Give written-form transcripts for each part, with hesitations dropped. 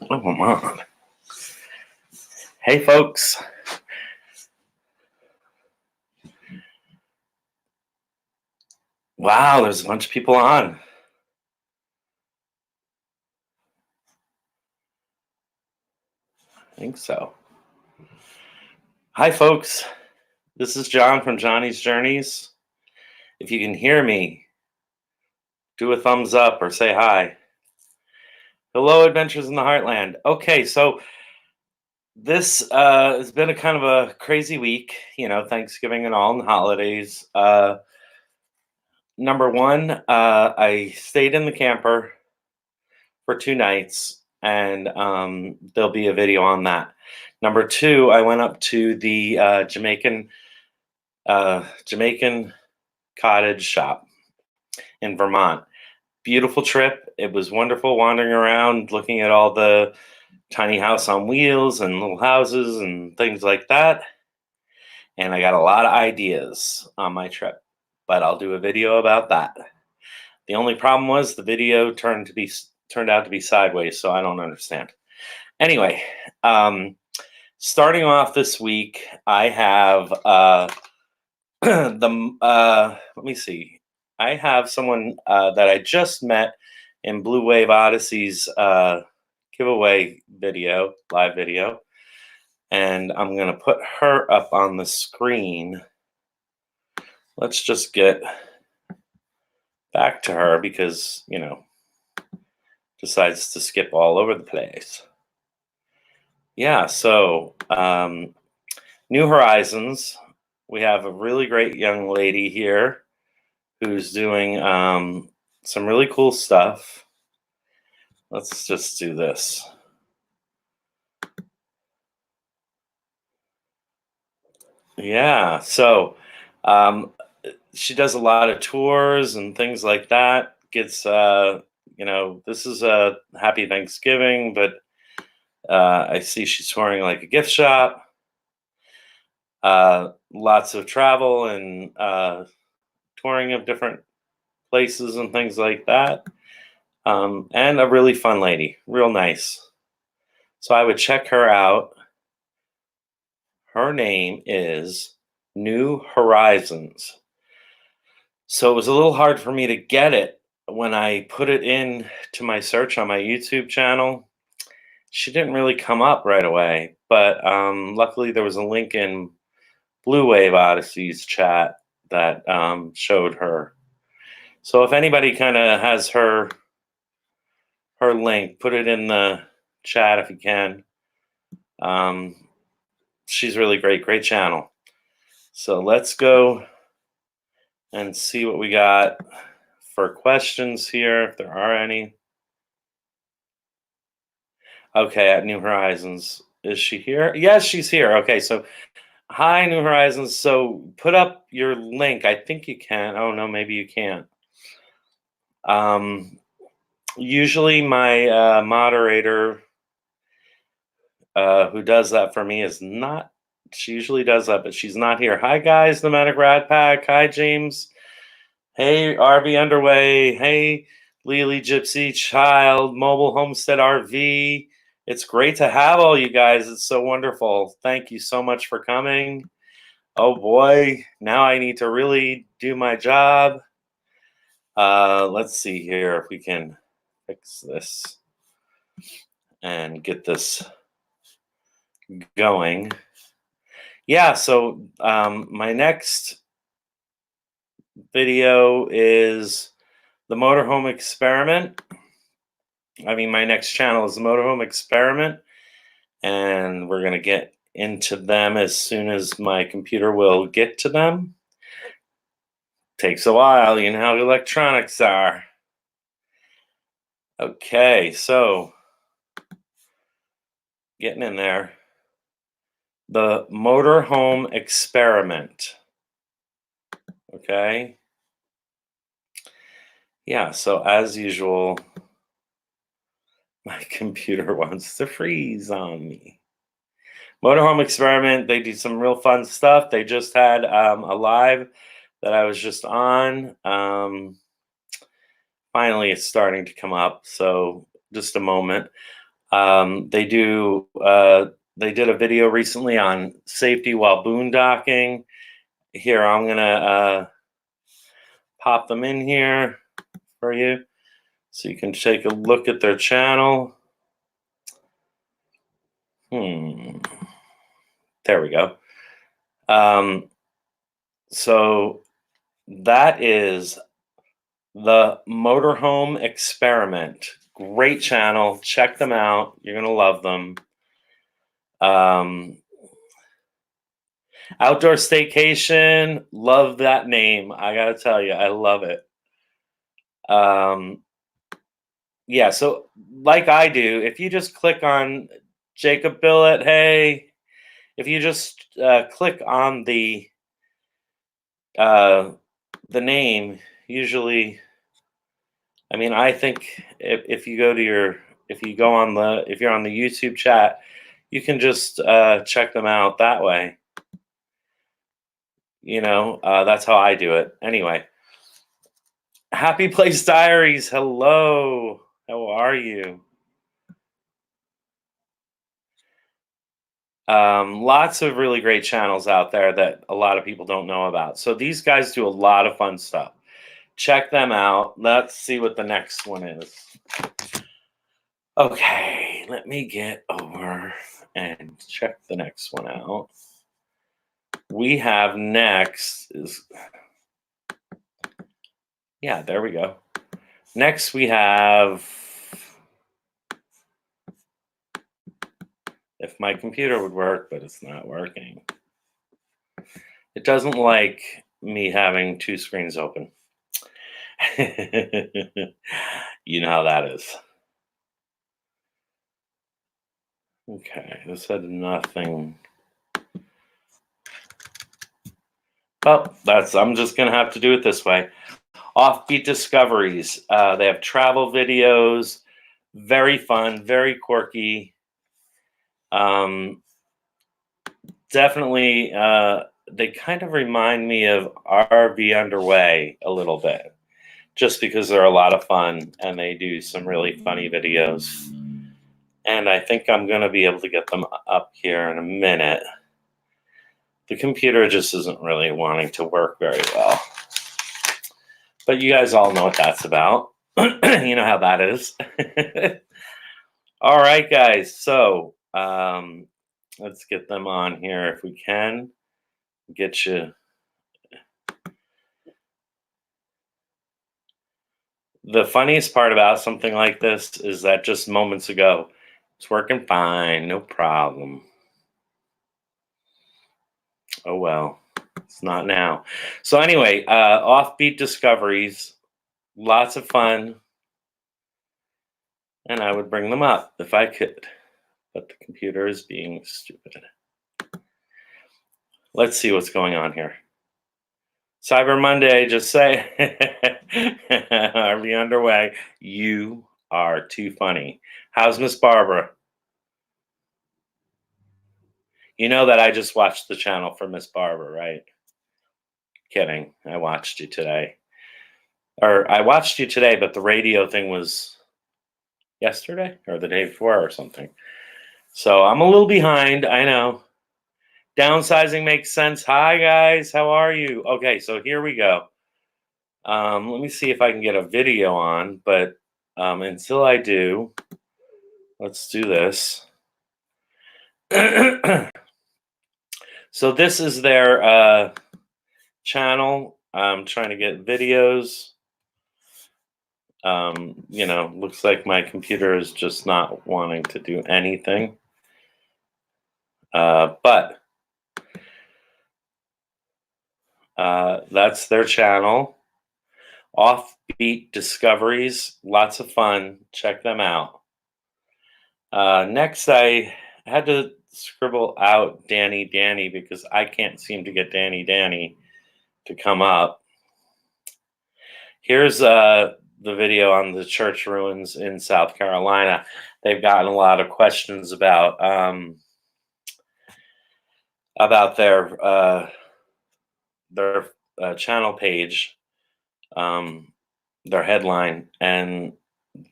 Oh, come on. Hey, folks. Wow, there's a bunch of people on. I think so. Hi, folks. This is John from Johnny's Journeys. If you can hear me, do a thumbs up or say hi. Hello, Adventures in the Heartland. Okay, so this has been a kind of a crazy week, Thanksgiving and all, and holidays. Number one, I stayed in the camper for 2 nights, and there'll be a video on that. Number two, I went up to the Jamaican cottage shop in Vermont. Beautiful trip. It was wonderful wandering around, looking at all the tiny house on wheels and little houses and things like that. And I got a lot of ideas on my trip, but I'll do a video about that. The only problem was the video turned out to be sideways, so I don't understand. Anyway, starting off this week, I have let me see. I have someone that I just met in Blue Wave Odyssey's giveaway video, live video, and I'm going to put her up on the screen. Let's just get back to her because, decides to skip all over the place. Yeah, so New Horizons. We have a really great young lady here who's doing some really cool stuff. Let's just do this. Yeah, so she does a lot of tours and things like that. Gets, this is a Happy Thanksgiving, but I see she's touring like a gift shop. Lots of travel and touring of different places and things like that. And a really fun lady, real nice. So I would check her out. Her name is New Horizons. So it was a little hard for me to get it when I put it in to my search on my YouTube channel. She didn't really come up right away, but luckily there was a link in Blue Wave Odyssey's chat that showed her. So if anybody kind of has her link, put it in the chat if you can. She's really great channel. So let's go and see what we got for questions here, if there are any. Okay, at New Horizons. Is she here? Yes, she's here. Okay, so hi, New Horizons. So put up your link. I think you can. Oh, no, maybe you can't. Usually my moderator who does that for me is not, she usually does that, but she's not here. Hi, guys, Nomadic Rat Pack. Hi, James. Hey, RV Underway. Hey, Lily Gypsy Child, Mobile Homestead RV. It's great to have all you guys. It's so wonderful. Thank you so much for coming. Oh boy, now I need to really do my job. Let's see here if we can fix this and get this going. Yeah, so my next video is the motorhome experiment. My next channel is the motorhome experiment, and we're going to get into them as soon as my computer will get to them. Takes a while, you know how electronics are. Okay, so getting in there. The motorhome experiment. Okay. Yeah, so as usual, my computer wants to freeze on me. Motorhome experiment, they do some real fun stuff. They just had a live that I was just on. Finally, it's starting to come up. So just a moment. They did a video recently on safety while boondocking. Here, I'm gonna pop them in here for you so you can take a look at their channel. There we go. So that is the Motorhome Experiment. Great channel. Check them out. You're gonna love them. Outdoor Staycation. Love that name. I gotta tell you, I love it. Yeah, so like I do, if you just click on Jacob Billet, hey, if you just click on the name, usually, I mean, I think if you go to your, if you're on the YouTube chat, you can just check them out that way. That's how I do it. Anyway, Happy Place Diaries. Hello, how are you? Lots of really great channels out there that a lot of people don't know about. So these guys do a lot of fun stuff. Check them out. Let's see what the next one is. Okay, let me get over and check the next one out. We have next is, yeah, there we go. Next we have, if my computer would work, but it's not working. It doesn't like me having two screens open. You know how that is. Okay, this had nothing. Well, I'm just gonna have to do it this way. Offbeat Discoveries. They have travel videos, very fun, very quirky. Definitely, they kind of remind me of RV Underway a little bit, just because they're a lot of fun and they do some really funny videos. And I think I'm going to be able to get them up here in a minute. The computer just isn't really wanting to work very well. But you guys all know what that's about. You know how that is. All right, guys. So let's get them on here if we can. Get you. The funniest part about something like this is that just moments ago, it's working fine, no problem. Oh well, it's not now. So anyway, Offbeat Discoveries, lots of fun, and I would bring them up if I could, but the computer is being stupid. Let's see what's going on here. Cyber Monday, just say, are we underway? You are too funny. How's Miss Barbara? You know that I just watched the channel for Miss Barbara, right? Kidding. I watched you today. Or I watched you today, but the radio thing was yesterday or the day before or something. So I'm a little behind. I know. Downsizing makes sense. Hi, guys. How are you? Okay, so here we go. Let me see if I can get a video on, but until I do, let's do this. So this is their channel. I'm trying to get videos. Looks like my computer is just not wanting to do anything. But that's their channel. Offbeat Discoveries. Lots of fun. Check them out. Next, I had to scribble out Danny because I can't seem to get Danny to come up. Here's the video on the church ruins in South Carolina. They've gotten a lot of questions about their channel page, their headline, and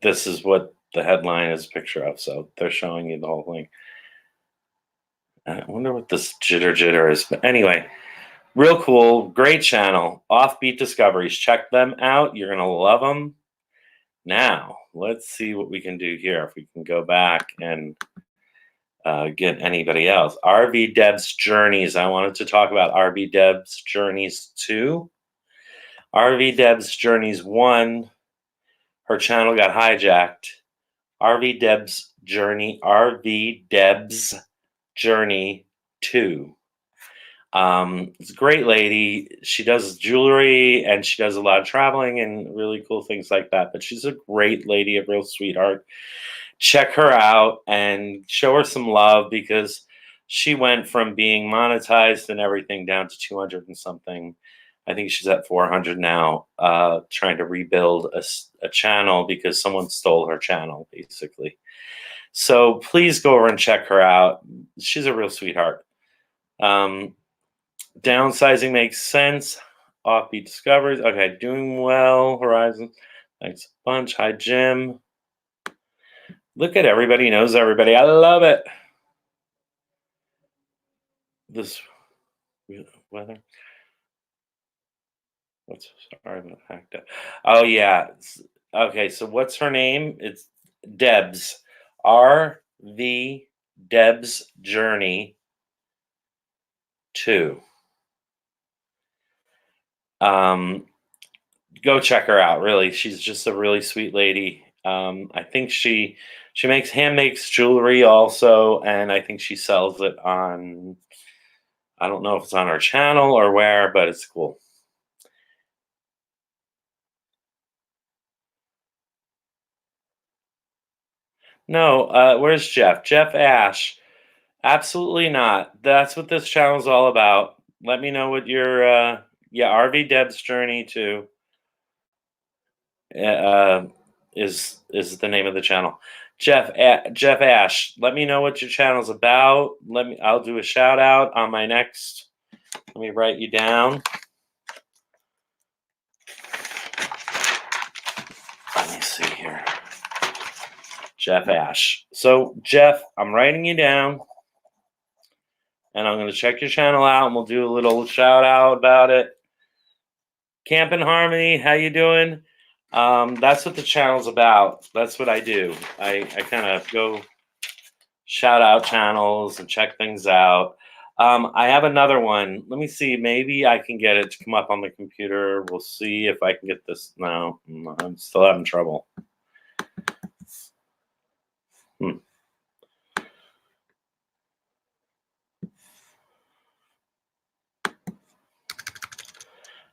this is what the headline is a picture of. So they're showing you the whole thing. I wonder what this jitter is. But anyway, real cool, great channel, Offbeat Discoveries. Check them out. You're going to love them. Now, let's see what we can do here. If we can go back and get anybody else. RV Deb's Journeys. I wanted to talk about RV Deb's Journeys 2. RV Deb's Journeys 1, her channel got hijacked. RV Deb's Journey 2. It's a great lady. She does jewelry and she does a lot of traveling and really cool things like that. But she's a great lady, a real sweetheart. Check her out and show her some love, because she went from being monetized and everything down to 200 and something. I think she's at 400 now, trying to rebuild a channel because someone stole her channel, basically. So please go over and check her out. She's a real sweetheart. Downsizing makes sense. Offbeat Discoveries. Okay, doing well. Horizon. Thanks a bunch. Hi, Jim. Look at everybody knows everybody. I love it. This weather. What's sorry about hacked up. Oh yeah. Okay, so what's her name? It's Debs. RV Deb's Journey 2. Go check her out. Really, she's just a really sweet lady. I think she makes jewelry also, and I think she sells it on. I don't know if it's on her channel or where, but it's cool. No, where's Jeff? Jeff Ash. Absolutely not. That's what this channel is all about. Let me know what your RV Deb's Journey 2 is the name of the channel. Jeff Ash. Let me know what your channel's about. I'll do a shout out on my next. Let me write you down. Let me see here. Jeff Ash. So Jeff, I'm writing you down. And I'm going to check your channel out, and we'll do a little shout out about it. Camp in Harmony, how you doing? That's what the channel's about. That's what I do. I kind of go shout out channels and check things out. I have another one. Let me see. Maybe I can get it to come up on the computer. We'll see if I can get this. No, I'm still having trouble.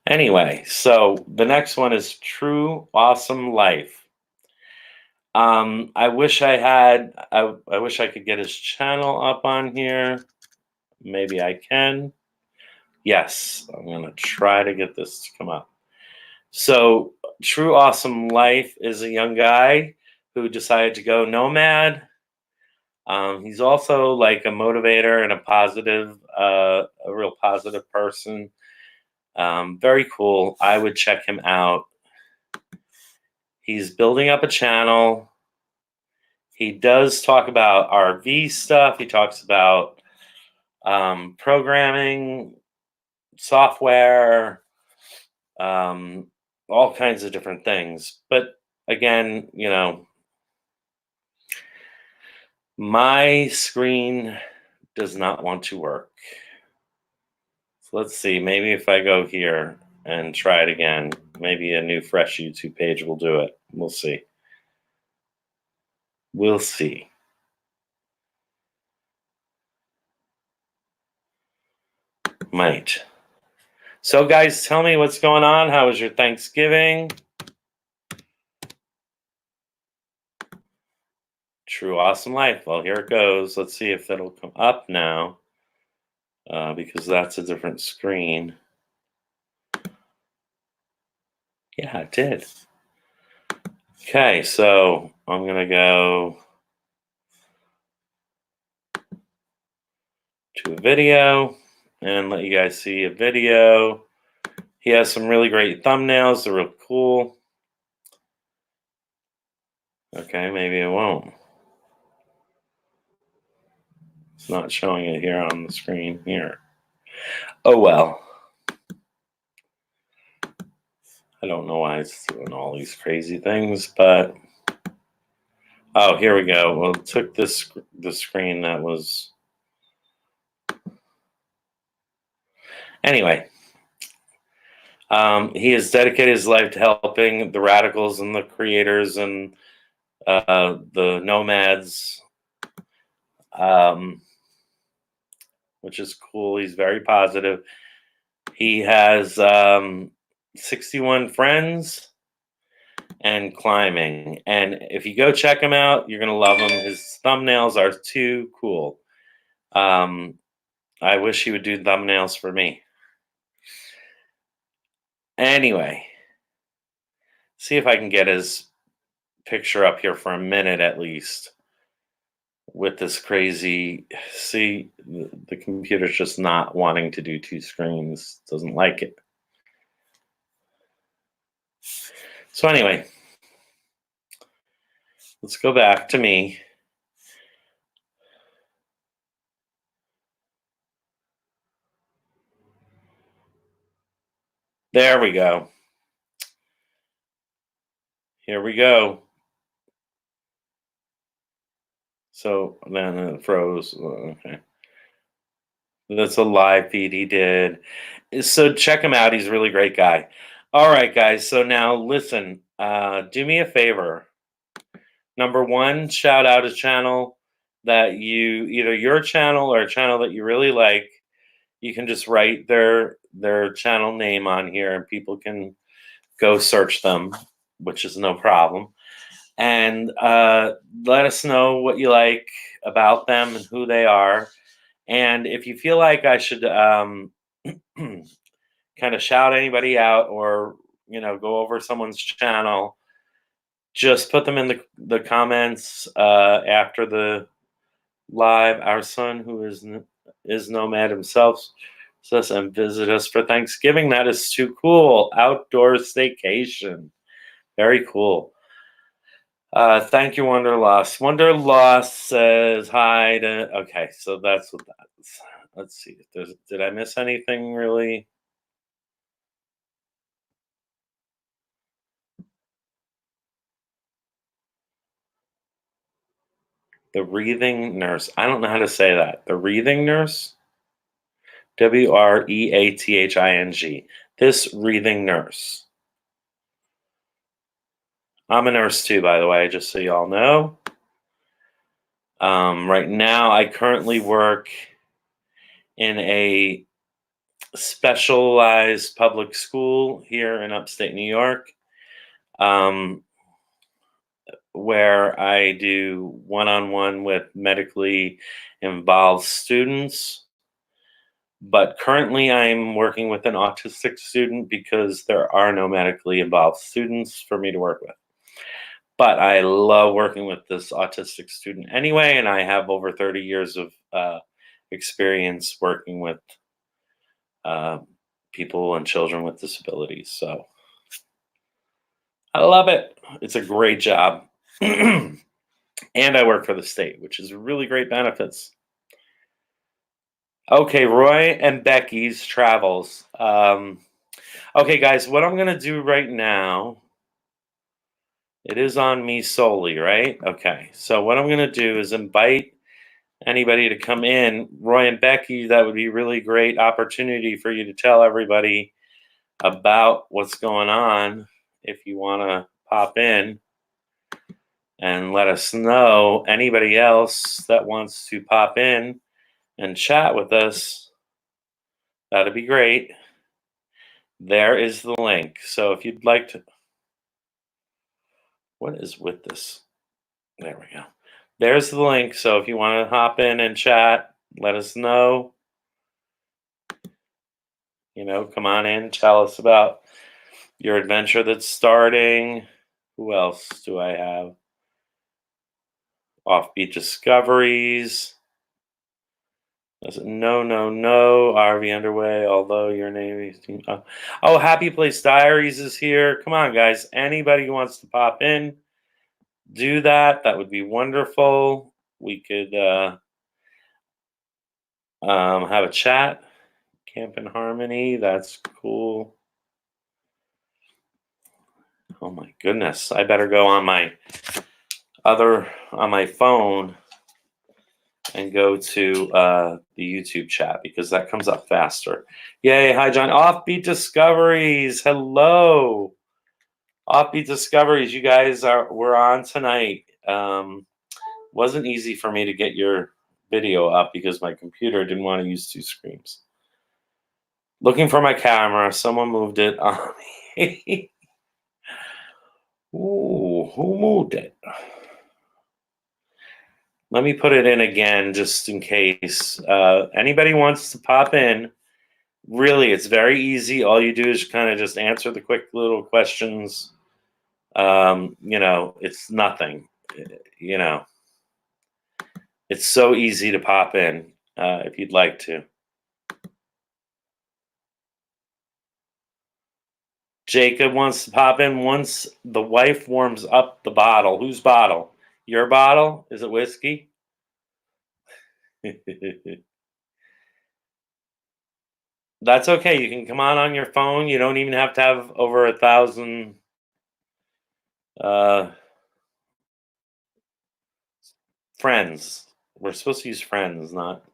Anyway, so the next one is True Awesome Life. I wish I wish I could get his channel up on here. Maybe I can. Yes, I'm gonna try to get this to come up. So True Awesome Life is a young guy who decided to go nomad. He's also like a motivator and a real positive person. Very cool. I would check him out. He's building up a channel. He does talk about RV stuff. He talks about programming, software, all kinds of different things. But again, my screen does not want to work. So let's see. Maybe if I go here and try it again, maybe a new fresh YouTube page will do it. We'll see. We'll see. Might. So guys, tell me what's going on. How was your Thanksgiving? True Awesome Life. Well, here it goes. Let's see if it'll come up now, because that's a different screen. Yeah, it did. Okay, so I'm going to go to a video and let you guys see a video. He has some really great thumbnails. They're real cool. Okay, maybe it won't. It's not showing it here on the screen here. Oh well. I don't know why it's doing all these crazy things, but oh, here we go. Well, it took the screen that was. Anyway, he has dedicated his life to helping the radicals and the creators and the nomads, which is cool. He's very positive. He has 61 friends and climbing. And if you go check him out, you're going to love him. His thumbnails are too cool. I wish he would do thumbnails for me. Anyway, see if I can get his picture up here for a minute at least with this crazy. See, the computer's just not wanting to do two screens. Doesn't like it. So anyway, let's go back to me. There we go. Here we go. So then it froze. Okay. That's a live feed he did. So check him out. He's a really great guy. All right, guys. So now listen, do me a favor. Number one, shout out a channel that you, either your channel or a channel that you really like. You can just write their channel name on here and people can go search them, which is no problem. And let us know what you like about them and who they are. And if you feel like I should kind of shout anybody out or go over someone's channel, just put them in the comments after the live. Our son, who is nomad himself, says and visit us for Thanksgiving. That is too cool. Outdoor staycation, very cool. Thank you, Wonderlost. Wonderlost says hi to. Okay, so that's what that is. Let's see. Did I miss anything really? The Wreathing Nurse. I don't know how to say that. The Wreathing Nurse? WREATHING. This Wreathing Nurse. I'm a nurse too, by the way, just so you all know. Right now, I currently work in a specialized public school here in upstate New York, where I do one-on-one with medically involved students. But currently, I'm working with an autistic student because there are no medically involved students for me to work with. But I love working with this autistic student anyway, and I have over 30 years of experience working with people and children with disabilities. So I love it. It's a great job. And I work for the state, which is really great benefits. Okay, Roy and Becky's travels. Okay, guys, what I'm going to do right now, it is on me solely, right? Okay, so what I'm going to do is invite anybody to come in. Roy and Becky, that would be a really great opportunity for you to tell everybody about what's going on if you want to pop in and let us know. Anybody else that wants to pop in and chat with us, that'd be great. There is the link. So if you'd like to, what is with this? There we go. There's the link. So if you want to hop in and chat, let us know. Come on in, tell us about your adventure that's starting. Who else do I have? Offbeat Discoveries. No, no, no. RV underway. Although your Navy's team. Oh, Happy Place Diaries is here. Come on, guys. Anybody who wants to pop in, do that. That would be wonderful. We could have a chat. Camp in Harmony. That's cool. Oh my goodness. I better go on my phone and go to the YouTube chat because that comes up faster. Yay. Hi, John. Offbeat Discoveries. Hello. Offbeat Discoveries. You guys we're on tonight. Wasn't easy for me to get your video up because my computer didn't want to use two screens. Looking for my camera. Someone moved it on me. Ooh, who moved it? Let me put it in again just in case. Anybody wants to pop in, really, it's very easy. All you do is kind of just answer the quick little questions. It's nothing. It's so easy to pop in if you'd like to. Jacob wants to pop in once the wife warms up the bottle. Whose bottle? Your bottle? Is it whiskey? That's okay. You can come on your phone. You don't even have to have over 1,000 friends. We're supposed to use friends, not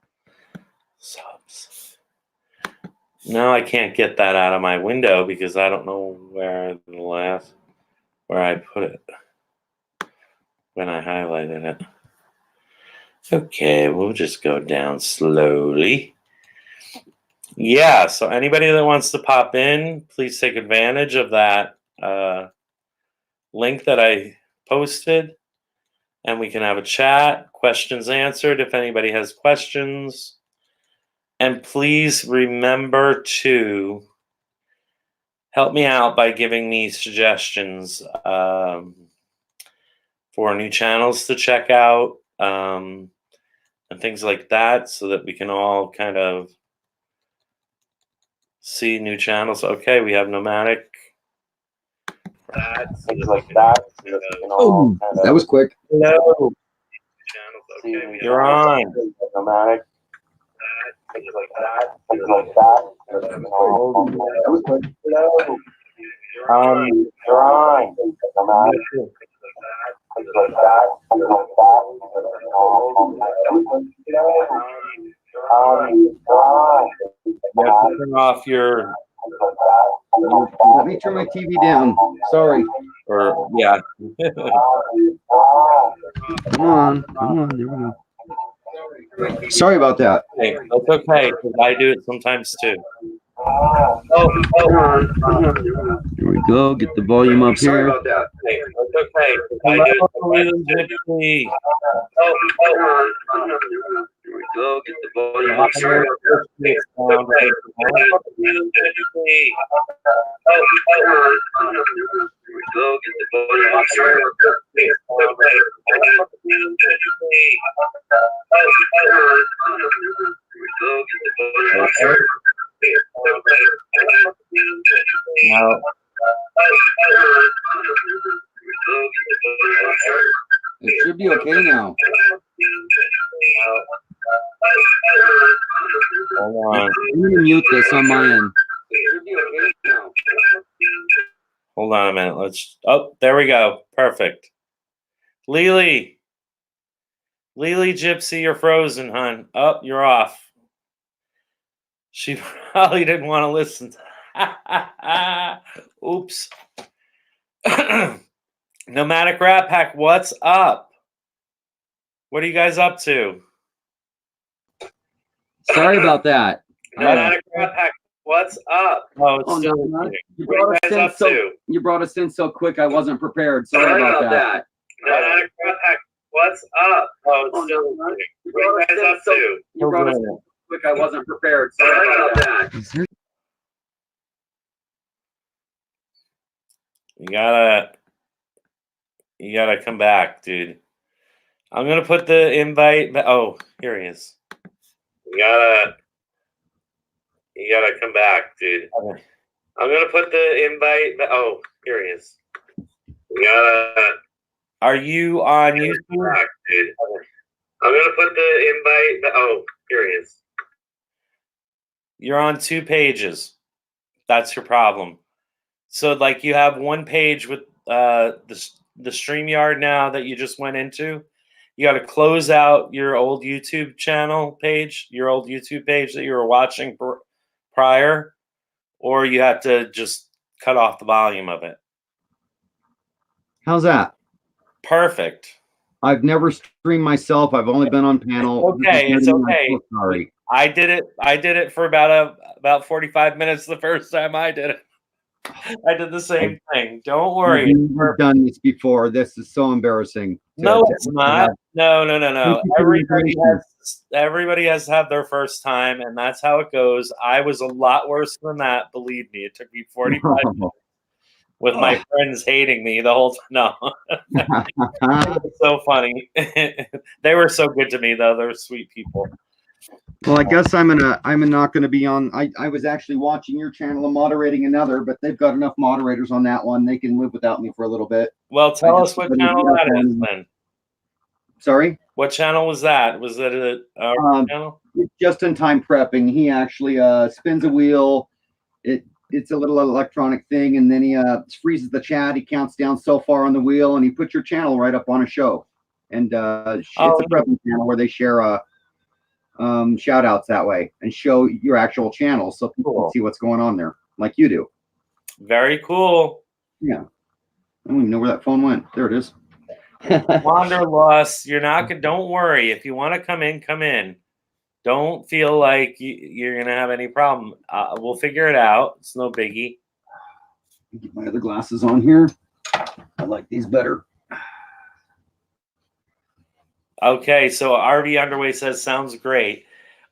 subs. Now I can't get that out of my window because I don't know where I put it when I highlighted it. Okay, we'll just go down slowly. Yeah, so anybody that wants to pop in, please take advantage of that link that I posted, and we can have a chat, questions answered if anybody has questions. And please remember to help me out by giving me suggestions for new channels to check out and things like that so that we can all kind of see new channels. Okay, we have nomadic. Things like that. Oh, that was quick. Hello. You're on. Nomadic. Things like that. Things like that. That was quick. Hello. You're on. Nomadic. Things like that. Things like that. You have to turn off your. Let me turn my TV down. Sorry. Or yeah. Come on. There we go. Sorry about that. Hey, that's okay, because I do it sometimes too. Here we go. Get the volume up here. Sorry about that. Hey, that's okay, because I do it sometimes too. Here we go. Get the volume up here. Now, It should be okay now. hold on. I'm going to mute this on my end. Hold on a minute. Oh, there we go. Perfect. Lily, Gypsy, you're frozen, hon. Oh, you're off. She probably didn't want to listen. Oops. Nomadic Rat Pack, what's up? What are you guys up to? Sorry about that. Nomadic Rat Pack, what's up? Oh, it's still no. What are you guys up to? You brought us in so quick, I wasn't prepared. Sorry about that. Nomadic Rat Pack, what's up? Oh, it's still What are you guys up to? You brought us in so quick, I wasn't prepared. Sorry about that. You gotta come back, dude. I'm gonna put the invite. Oh, here he is. You gotta come back, dude. Okay. I'm gonna put the invite. Oh, here he is. Are you on YouTube? Back, dude. Okay. I'm gonna put the invite. Oh, here he is. You're on 2 pages. That's your problem. So, like, you have one page with the StreamYard now that you just went into. You got to close out your old YouTube channel page, your old YouTube page that you were watching prior, or you have to just cut off the volume of it. How's that? Perfect. I've never streamed myself. I've only been on panel. Okay, it's okay. So sorry. I did it for about 45 minutes the first time I did it. I did the same thing. Don't worry. I've never done this before. This is so embarrassing. No, it's not. No. Everybody has to have their first time, and that's how it goes. I was a lot worse than that. Believe me, it took me 45 minutes with my friends hating me the whole time. No, it was so funny. They were so good to me, though. They're sweet people. Well, I guess I'm not gonna be on. I was actually watching your channel and moderating another, but they've got enough moderators on that one. They can live without me for a little bit. Well, tell us what channel that is then. Sorry? What channel was that? Was it a channel? Just in time prepping. He actually spins a wheel. It's a little electronic thing, and then he freezes the chat. He counts down so far on the wheel, and he puts your channel right up on a show. And it's a prepping channel where they share shout outs that way and show your actual channel so people can see what's going on there, like you do. Very cool. Yeah. I don't even know where that phone went. There it is. Wanderlust. You're not gonna. Don't worry. If you want to come in, come in. Don't feel like you're gonna have any problem. We'll figure it out. It's no biggie. Get my other glasses on here. I like these better. Okay, so RV Underway says sounds great.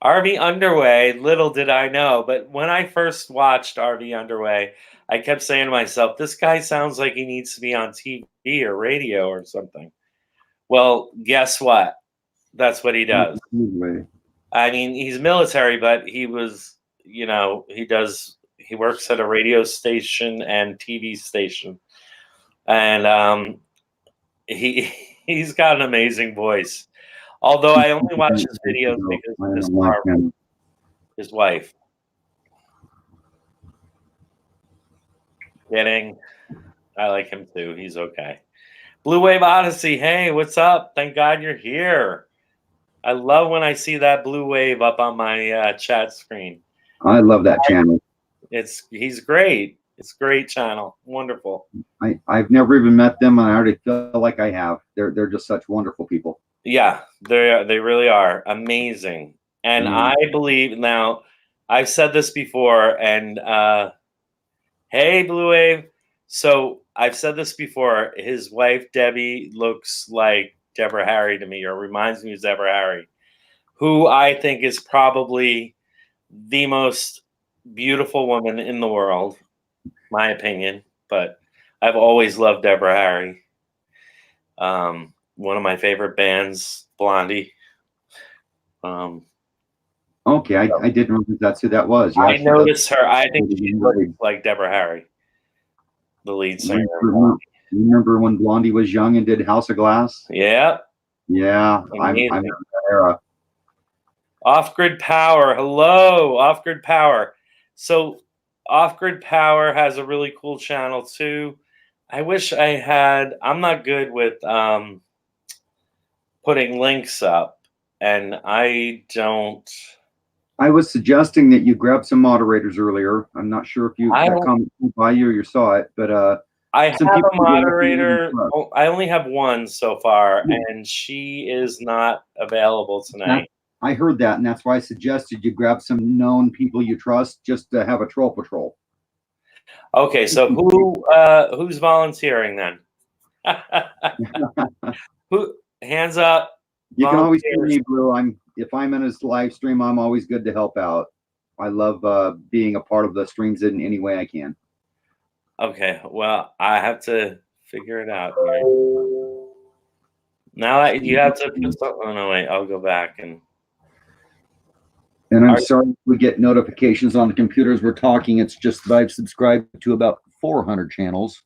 RV Underway, little did I know, but when I first watched RV Underway, I kept saying to myself, this guy sounds like he needs to be on TV or radio or something. Well, guess what? That's what he does. I mean, he's military, but he was, he works at a radio station and TV station. And he's got an amazing voice. Although I only watch his videos because of Miss Barbara, his wife. Kidding. I like him too. He's okay. Blue Wave Odyssey. Hey, what's up? Thank God you're here. I love when I see that blue wave up on my chat screen. I love that channel. He's great. It's a great channel. Wonderful. I've never even met them, and I already feel like I have. They're just such wonderful people. Yeah, they really are amazing. And I believe now, I've said this before, and hey, Blue Wave. So I've said this before. His wife Debbie looks like Deborah Harry to me, or reminds me of Deborah Harry, who I think is probably the most beautiful woman in the world, my opinion. But I've always loved Deborah Harry. One of my favorite bands, Blondie. Okay, I didn't realize that's who that was. I noticed her. I think she looks like Deborah Harry, the lead singer. Remember when Blondie was young and did House of Glass? Yeah. Yeah, I'm in that era. Off-Grid Power. Hello, Off-Grid Power. So Off-Grid Power has a really cool channel too. I wish I had. I'm not good with putting links up, and I don't. I was suggesting that you grab some moderators earlier. I'm not sure if you that comment by you or you saw it, but I have a moderator. I only have one so far, and she is not available tonight. I heard that, and that's why I suggested you grab some known people you trust just to have a troll patrol. Okay, so who's volunteering then? Who? Hands up. You can always hear me, Blue. If I'm in his live stream, I'm always good to help out. I love being a part of the streams in any way I can. Okay, well, I have to figure it out here. Now you have to put something. Oh no, wait, I'll go back and. And I'm sorry if we get notifications on the computers we're talking. It's just that I've subscribed to about 400 channels.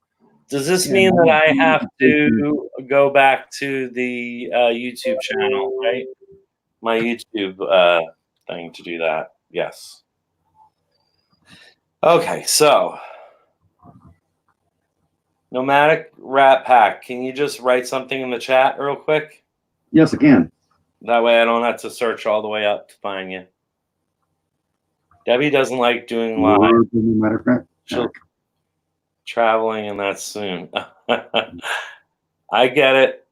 Does this mean that I have to go back to the YouTube channel, right? My YouTube thing to do that. Yes. Okay, so Nomadic Rat Pack, can you just write something in the chat real quick? Yes, I can. That way I don't have to search all the way up to find you. Debbie doesn't like doing live. She'll traveling and that's soon. I get it.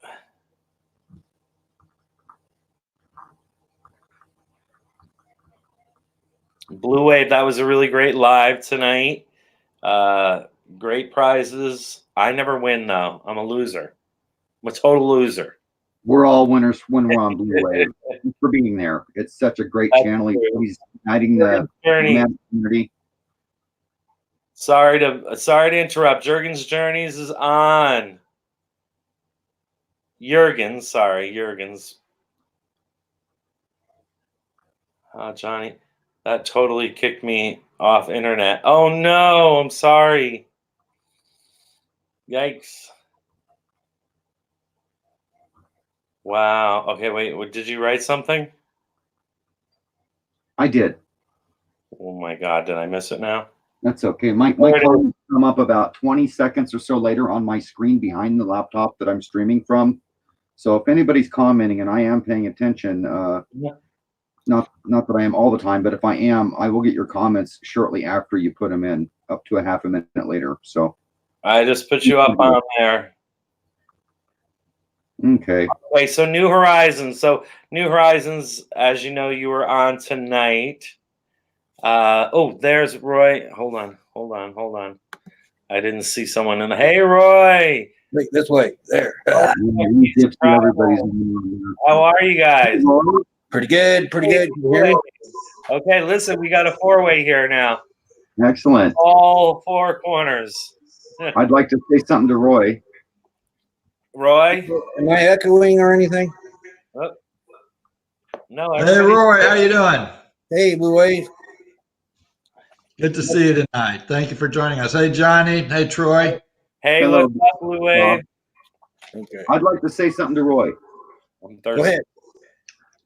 Blue Wave, that was a really great live tonight. Great prizes. I never win though. I'm a loser. I'm a total loser. We're all winners when we're on Blue Wave. Thanks for being there. It's such a great channel. He's uniting the community. Sorry to interrupt. Jurgen's Journeys is on. Jurgen's. Johnny, that totally kicked me off internet. Oh no, I'm sorry. Yikes. Wow. Okay, wait. Did you write something? I did. Oh my God, did I miss it now? That's okay. My comments come up about 20 seconds or so later on my screen behind the laptop that I'm streaming from. So if anybody's commenting, and I am paying attention, not that I am all the time, but if I am, I will get your comments shortly after you put them in, up to a half a minute later. So I just put you up on there. Okay. Okay, so New Horizons. So New Horizons, as you know, you were on tonight. Oh, there's Roy. Hold on. I didn't see someone in the. Hey, Roy. Wait, this way. There. How are you guys? Pretty good. Okay, listen, we got a four-way here now. Excellent. All four corners. I'd like to say something to Roy. Roy? Am I echoing or anything? Oh. No. Hey, Roy, how you doing? Hey, Blue Wave. Good to see you tonight. Thank you for joining us. Hey, Johnny. Hey, Troy. Hey, Hello. what's up, Blue Wave? Okay. I'd like to say something to Roy. Go ahead.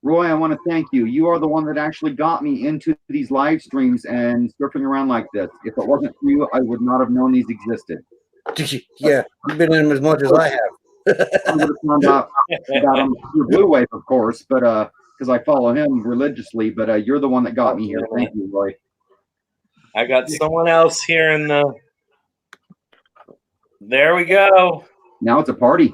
Roy, I want to thank you. You are the one that actually got me into these live streams and surfing around like this. If it wasn't for you, I would not have known these existed. Yeah, you've been in them as much as I have. I would have found out about him through Blue Wave, of course, but because I follow him religiously. But you're the one that got me here. Thank you, Roy. I got someone else here in the. There we go. Now it's a party.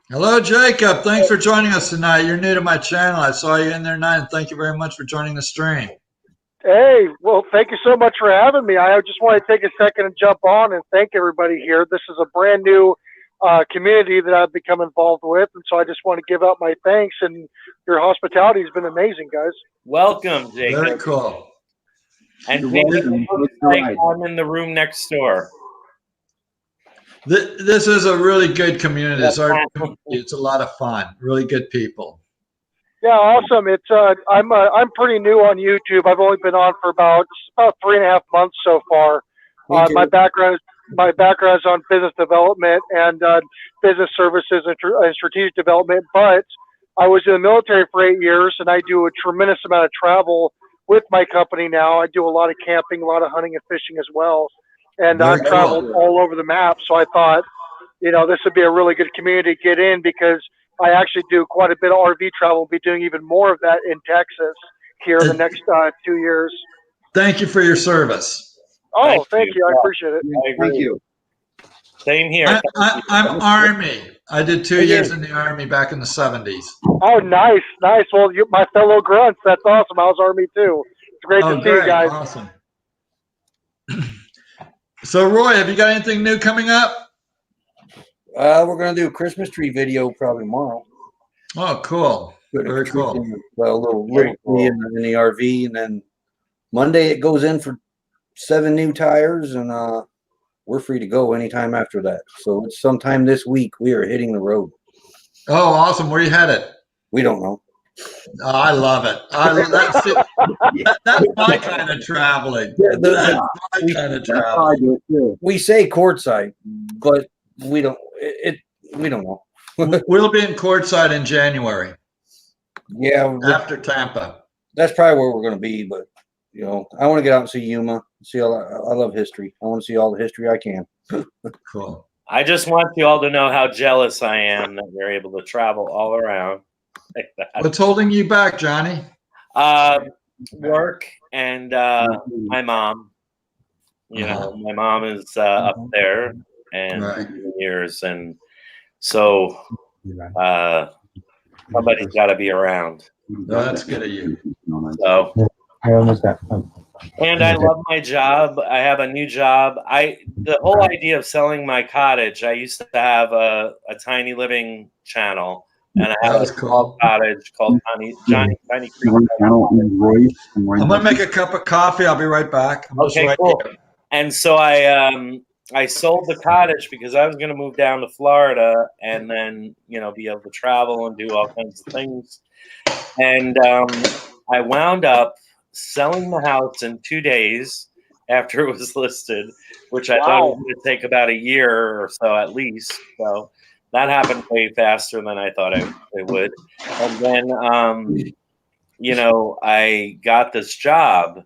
Hello, Jacob. Thanks for joining us tonight. You're new to my channel. I saw you in there tonight, and thank you very much for joining the stream. Hey, well, thank you so much for having me. I just want to take a second and jump on and thank everybody here. This is a brand new community that I've become involved with, and so I just want to give out my thanks. And your hospitality has been amazing, guys. Welcome, Jacob. Very cool. And Jacob looks like I'm in the room next door. This is a really good community. It's a lot of fun. Really good people. Yeah, awesome. It's I'm pretty new on YouTube. I've only been on for about 3.5 months so far. My background is on business development and business services and strategic development. But I was in the military for 8 years, and I do a tremendous amount of travel with my company now. I do a lot of camping, a lot of hunting and fishing as well. And I've traveled all over the map. So I thought, this would be a really good community to get in because I actually do quite a bit of RV travel. We'll be doing even more of that in Texas here in the next 2 years. Thank you for your service. Oh, thank you. I appreciate it. Thank you. Same here. I'm Army. I did 2 years in the Army back in the 70s. Oh, nice. Well, my fellow grunts, that's awesome. I was Army too. It's great to see you guys. Awesome. So, Roy, have you got anything new coming up? We're going to do a Christmas tree video probably tomorrow. Oh, cool. Very cool. A little tree in the RV, and then Monday it goes in for 7 new tires, and we're free to go anytime after that. So it's sometime this week we are hitting the road. Oh, awesome. Where are you headed? We don't know. Oh, I love it. That's my kind of traveling. Yeah, That's my kind of That's how I traveling. do it too. we say courtside, but we don't. We don't know. We'll be in courtside in January Yeah, after Tampa. that's probably where we're going to be. But I want to get out and see Yuma. See all. I love history. I want to see all the history I can. Cool. I just want you all to know how jealous I am that you're able to travel all around like that. What's holding you back, Johnny? Work and my mom. My mom is up there and Right. years, and so somebody's got to be around. No, that's good of you. So, I almost got. and I love my job. I have a new job. The whole idea of selling my cottage. I used to have a tiny living channel, and I have That was a cool. small cottage called Tiny Creek. I'm gonna make a cup of coffee. I'll be right back. I'm just Okay, right cool. here. And so I sold the cottage because I was going to move down to Florida and then be able to travel and do all kinds of things. And I wound up selling the house in 2 days after it was listed, which I thought was going to take about a year or so at least. So that happened way faster than I thought it would. And then I got this job.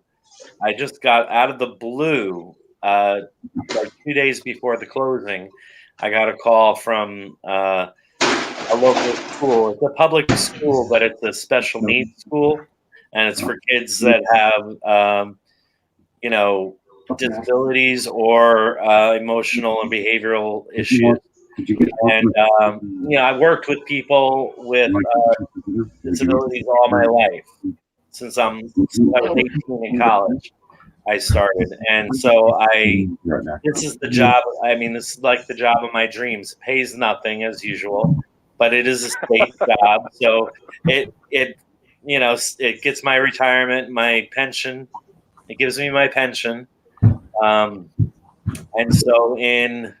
I just got out of the blue, like 2 days before the closing. I got a call from a local school. It's a public school, but it's a special needs school, and it's for kids that have, disabilities or emotional and behavioral issues. And I worked with people with disabilities all my life. Since I was 18 in college, I started. And so this is the job. I mean, this is like the job of my dreams. It pays nothing as usual, but it is a state job. So it gets my retirement, my pension. It gives me my pension. And so in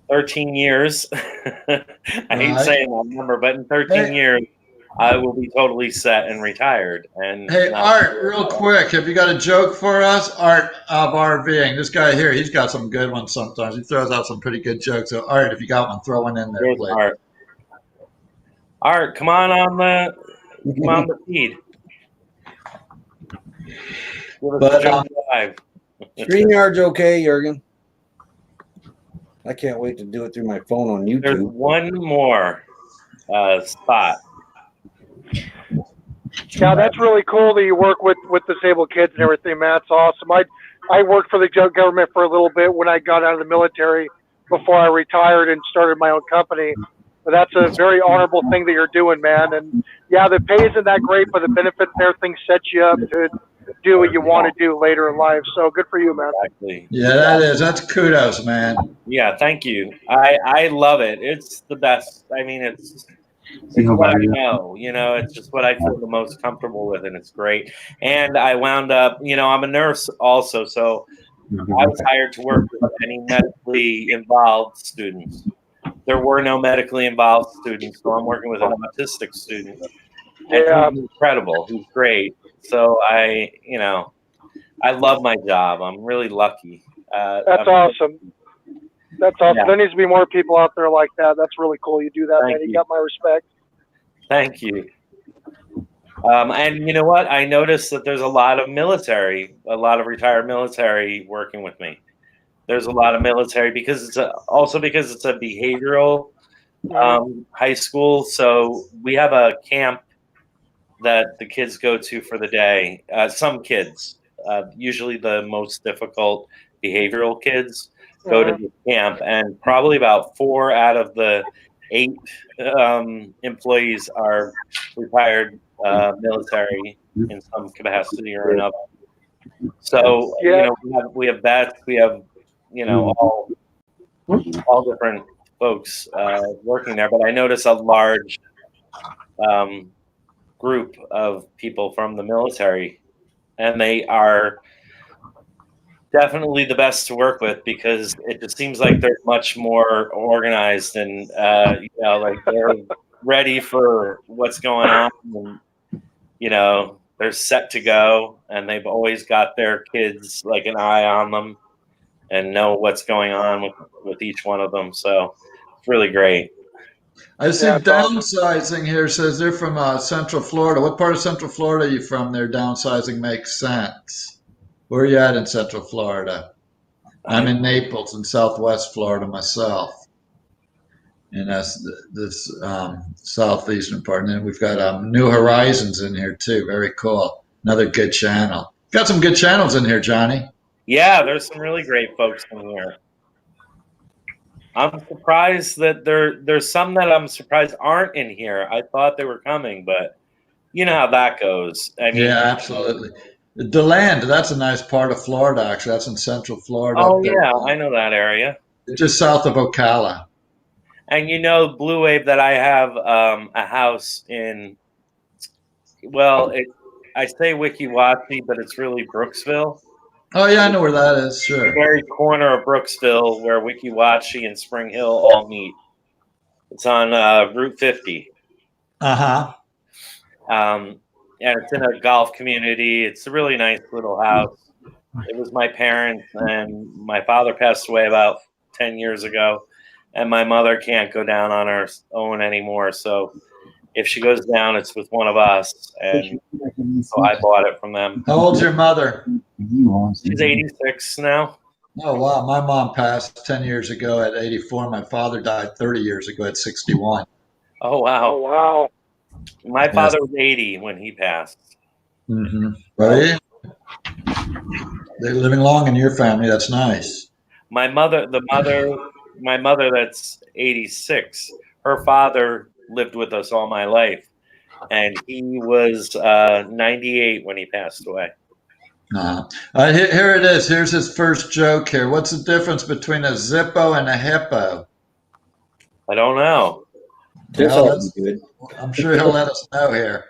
13 years, I hate saying that number, but in 13 years, I will be totally set and retired. And hey, Art, real quick, have you got a joke for us? Art of RVing. This guy here, he's got some good ones sometimes. He throws out some pretty good jokes. So, Art, if you got one, throw one in there, please. Art, come on the feed. StreamYard's okay, Jurgen. I can't wait to do it through my phone on YouTube. There's one more spot. Yeah, that's really cool that you work with disabled kids and everything, man. That's awesome. I worked for the government for a little bit when I got out of the military before I retired and started my own company. But that's a very honorable thing that you're doing, man. And yeah, the pay isn't that great, but the benefits and everything sets you up to do what you want to do later in life. So good for you, man. Exactly. Yeah, that's kudos, man. Yeah, thank you. I love it. It's the best. I mean, it's what I know. It's just what I feel the most comfortable with, and it's great. And I wound up, I'm a nurse also, so I was hired to work with any medically involved students. There were no medically involved students, so I'm working with an autistic student. And he's incredible. He's great. So I love my job. I'm really lucky. That's awesome. That's awesome. Yeah. There needs to be more people out there like that. That's really cool. You do that, man. You got my respect. Thank you. And you know what? I noticed that there's a lot of retired military working with me. There's a lot of military because it's a behavioral high school. So we have a camp that the kids go to for the day. Some kids, usually the most difficult behavioral kids, go to the camp, and probably about 4 out of the 8 employees are retired military in some capacity or another. So we have vets, we have all different folks working there. But I notice a large group of people from the military, and they are definitely the best to work with because it just seems like they're much more organized and like they're ready for what's going on, and they're set to go, and they've always got their kids like an eye on them and know what's going on with each one of them. So it's really great. I see Yeah, it's awesome. downsizing here says they're from Central Florida. What part of Central Florida are you from? Their downsizing makes sense. Where are you at in Central Florida? I'm in Naples in Southwest Florida myself. And that's this southeastern part. And then we've got New Horizons in here too. Very cool. Another good channel. Got some good channels in here, Johnny. Yeah, there's some really great folks in here. I'm surprised that there's some that I'm surprised aren't in here. I thought they were coming, but you know how that goes. I mean, Yeah, absolutely. DeLand, that's a nice part of Florida, actually. That's in Central Florida oh up there, yeah, I know that area. just south of Ocala. And you know, Blue Wave, that I have a house in. Well, I say Wikiwatsee, but it's really Brooksville. Oh, yeah, I know where that is. The Sure. very corner of Brooksville, where Wikiwatsee and Spring Hill all meet. It's on Route 50. Uh-huh. And it's in a golf community. It's a really nice little house. It was my parents, and my father passed away about 10 years ago, and my mother can't go down on her own anymore. So if she goes down, it's with one of us, and so I bought it from them. How old's your mother? She's 86 now. Oh, wow. My mom passed 10 years ago at 84. My father died 30 years ago at 61. Oh, Oh, wow. wow. My father was 80 when he passed. Mm-hmm. Right? They're living long in your family. That's nice. My mother that's 86, her father lived with us all my life, and he was 98 when he passed away. Here it is. Here's his first joke here. What's the difference between a Zippo and a hippo? I don't know. This Well, ought to be good. I'm sure he'll let us know here.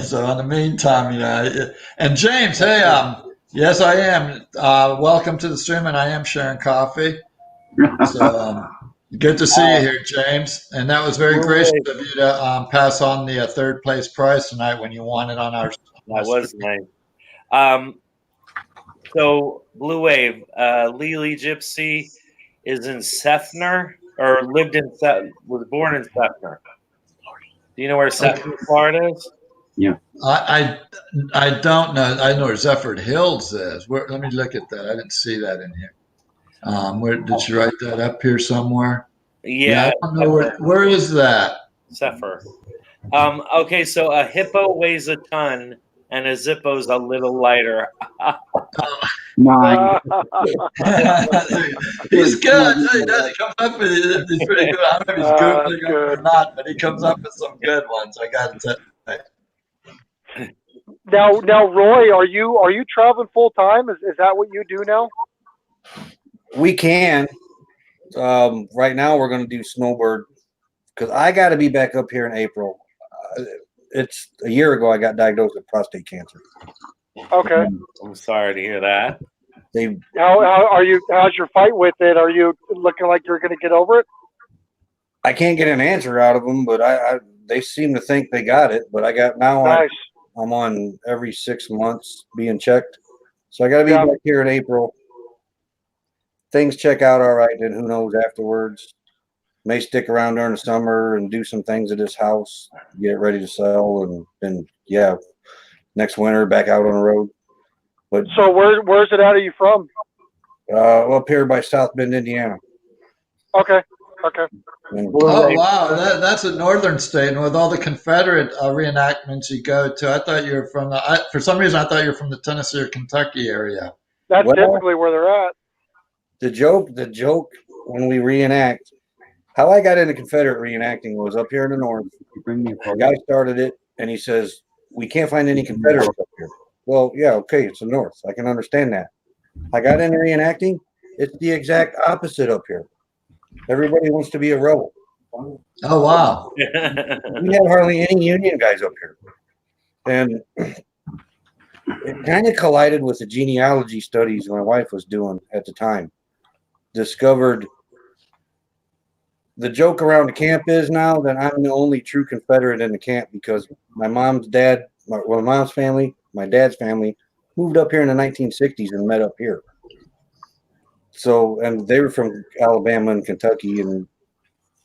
So in the meantime, and James, hey, yes, I am. Welcome to the stream, and I am sharing coffee. So good to see you here, James. And that was very gracious of you to pass on the third place prize tonight when you won it on our. That was nice. So Blue Wave, Lily Gypsy is in Sefner, or was born in Sefner. Do you know where Sefner, Florida is? I don't know. I know where Zephyr Hills is. Let me look at that. I didn't see that in here. Where did you write that up here somewhere? Yeah, I don't know where is that? Zephyr. Okay, so a hippo weighs a ton, and a Zippo's a little lighter. Nine. He's good. He comes up with he's pretty good. I don't know if he's googling them or not, but he comes up with some good ones. I got to say. Now, Roy, are you traveling full time? Is that what you do now? We can. Right now, we're going to do snowbird because I got to be back up here in April. It's a year ago I got diagnosed with prostate cancer. Okay. I'm sorry to hear that. How are you? How's your fight with it? Are you looking like you're going to get over it? I can't get an answer out of them, but they seem to think they got it. But Nice. I'm on every 6 months being checked, so I got to be back here in April. Things check out all right, then who knows afterwards. May stick around during the summer and do some things at this house, get it ready to sell, and then next winter back out on the road. But So where's it out? Are you from? up here by South Bend, Indiana. Okay. And Oh wow, that's a northern state, and with all the Confederate reenactments you go to, I thought you were from for some reason I thought you were from the Tennessee or Kentucky area. That's typically where they're at. The joke when we reenact, how I got into Confederate reenacting was up here in the north. The guy started it, and he says, "We can't find any Confederates up here." Well, yeah, okay, it's the north. I can understand that. I got into reenacting. It's the exact opposite up here. Everybody wants to be a rebel. Oh wow! We have hardly any Union guys up here, and it kind of collided with the genealogy studies my wife was doing at the time. Discovered the joke around the camp is now that I'm the only true Confederate in the camp because my mom's dad my mom's family, my dad's family moved up here in the 1960s and met up here. So, and they were from Alabama and Kentucky, and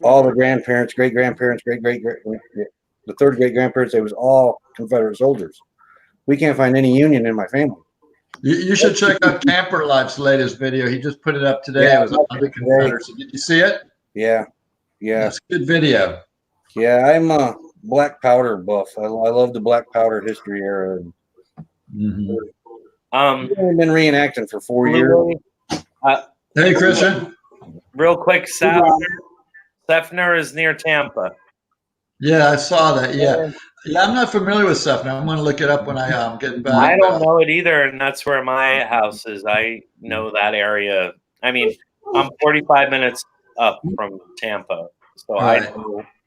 all the grandparents, great grandparents, the third great grandparents, they was all Confederate soldiers. We can't find any Union in my family. You should check out Camper Life's latest video. He just put it up today. Yeah, It was on the Confederacy. Did you see it? Yeah, That's a good video. yeah. I'm a black powder buff. I love the black powder history era. Mm-hmm. I've only been reenacting for 4 years. Hey, Christian. Real quick, Sefner is near Tampa. Yeah, I saw that. Yeah, I'm not familiar with Sefner. I'm going to look it up when I get back. I don't know it either, and that's where my house is. I know that area. I mean, I'm 45 minutes up from Tampa, so I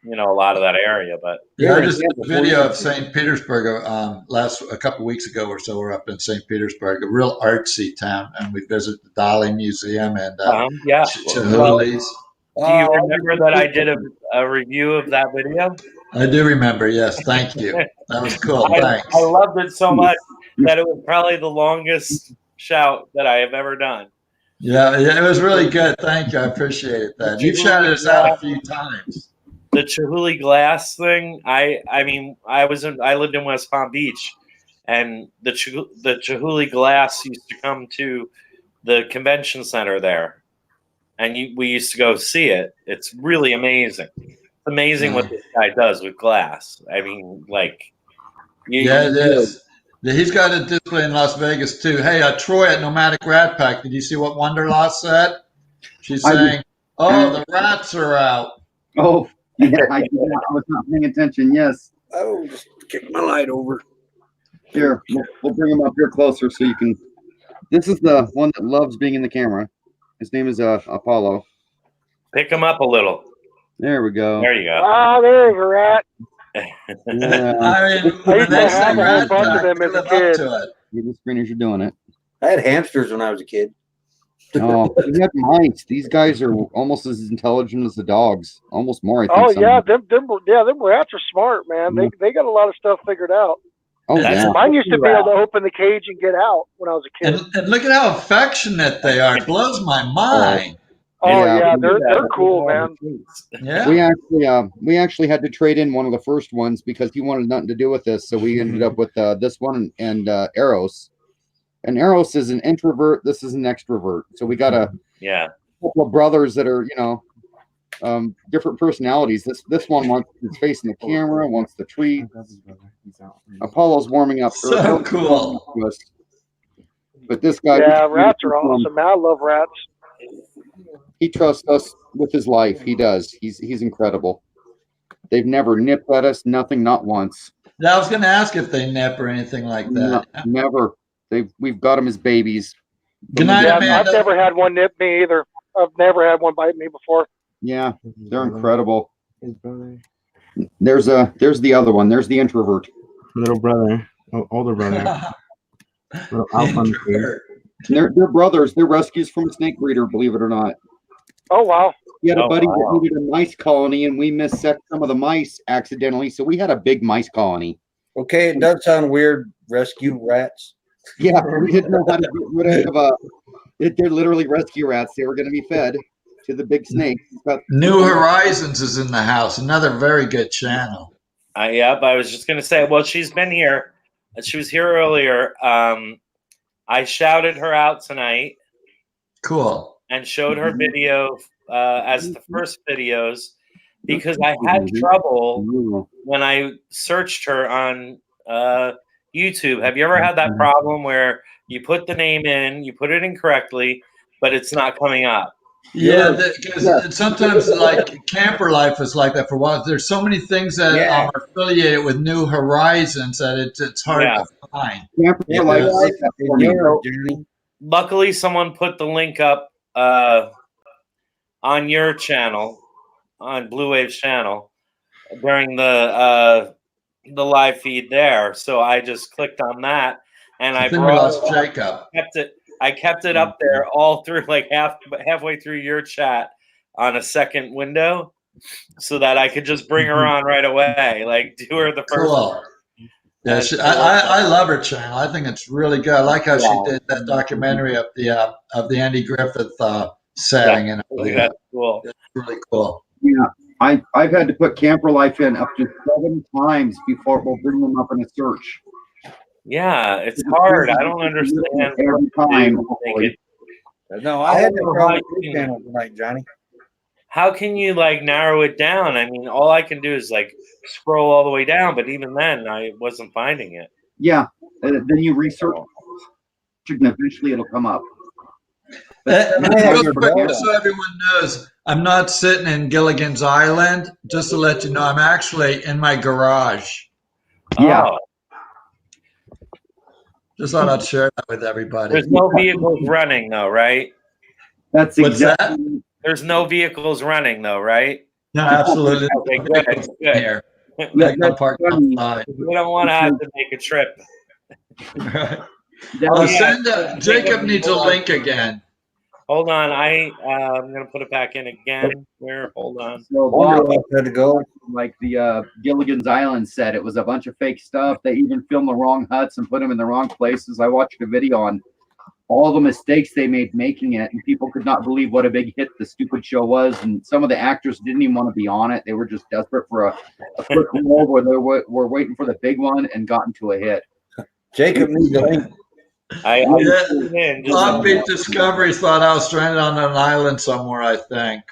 know a lot of that area. But yeah, I just did a video of St. Petersburg a couple weeks ago or so. We're up in St. Petersburg, a real artsy town, and we visited the Dali Museum and Chihuli's. Do you remember that I did a review of that video? I do remember. Yes, thank you. That was cool. Thanks. I loved it so much that it was probably the longest shout that I have ever done. Yeah, it was really good. Thank you. I appreciate that. You've shouted us out a few times. The Chihuly glass thing. I lived in West Palm Beach, and the Chihuly glass used to come to the convention center there, and we used to go see it. It's really amazing. It's amazing what this guy does with glass. I mean, like, it is. He's got a display in Las Vegas too. Hey, Troy at Nomadic Rat Pack. Did you see what Wonderlaw said? She's saying, "Oh, the rats are out." Oh, yeah, I was not paying attention. Yes. Oh, just kick my light over. Here, we'll bring him up here closer so you can. This is the one that loves being in the camera. His name is Apollo. Pick him up a little. There we go. There you go. Oh, there's a rat. Yeah. I mean, I used to have a whole bunch of them as a kid. You the screen as you're doing it. I had hamsters when I was a kid. Oh, we had mice. These guys are almost as intelligent as the dogs. Almost more, I think. Oh yeah, them rats are smart, man. They got a lot of stuff figured out. Oh yeah. Mine used to be able to open the cage and get out when I was a kid. And look at how affectionate they are. It blows my mind. Oh yeah, they're cool, man. Yeah. We actually had to trade in one of the first ones because he wanted nothing to do with this, so we ended up with this one and Eros. And Eros is an introvert. This is an extrovert. So we got a couple of brothers that are different personalities. This one wants is facing the camera, wants the treat. Apollo's warming up. So cool. But this guy, rats are awesome. Man, I love rats. He trusts us with his life. He does. He's incredible. They've never nipped at us. Nothing. Not once. Yeah, I was going to ask if they nip or anything like that. No, never. We've got them as babies. Good night, Amanda. I've never had one nip me either. I've never had one bite me before. Yeah, they're incredible. There's the other one. There's the introvert. Little brother, older brother. They're brothers. They're rescues from a snake breeder, believe it or not. Oh wow. We had a buddy that needed a mice colony, and we missed some of the mice accidentally, so we had a big mice colony. Okay, it does sound weird. Rescue rats. Yeah, we didn't know how to get rid of they're literally rescue rats. They were going to be fed to the big snake. New Horizons is in the house. Another very good channel. Yep, I was just going to say, well, she's been here. She was here earlier. I shouted her out tonight. Cool. And showed her video as the first videos because I had trouble when I searched her on YouTube. Have you ever had that problem where you put the name in, you put it in correctly, but it's not coming up? Yeah, because sometimes like Camper Life is like that for a while. There's so many things that are affiliated with New Horizons that it's hard to find. Camper Life is like that for me. Luckily, someone put the link up on your channel, on Blue Wave's channel, during the live feed there. So I just clicked on that, and I lost Jacob. I kept it up there all through, like halfway through your chat on a second window, so that I could just bring her on right away, like do her the first. Cool. Yeah, I love her channel. I think it's really good. I like how she did that documentary of the Andy Griffith setting and everything. That's cool. It's really cool. Yeah, I've had to put Camper Life in up to 7 times before we'll bring them up in a search. Yeah, it's hard. I don't understand Every time. No, I had to know try how the you channel tonight, Johnny. How can you like narrow it down? I mean, all I can do is like scroll all the way down, but even then, I wasn't finding it. Yeah, then you research, and eventually it'll come up. Real quick, just so everyone knows, I'm not sitting in Gilligan's Island. Just to let you know, I'm actually in my garage. Yeah. Oh, Just thought I'd share that with everybody. there's no vehicles running though, right? That's What's exactly. that? There's no vehicles running though, right? No, absolutely. Okay, good. Good. Here. Yeah, I'm parked outside. We don't want to have to make a trip. Jacob needs a link again. Hold on, I'm gonna put it back in again. Hold on. So Wonder Bob, if I had to go. like the Gilligan's Island said, it was a bunch of fake stuff. They even filmed the wrong huts and put them in the wrong places. I watched a video on all the mistakes they made making it, and people could not believe what a big hit the stupid show was. And some of the actors didn't even want to be on it. They were just desperate for a quick role where they were waiting for the big one and got into a hit. Jacob needs a link. Long Beach Discoveries thought I was stranded on an island somewhere, I think.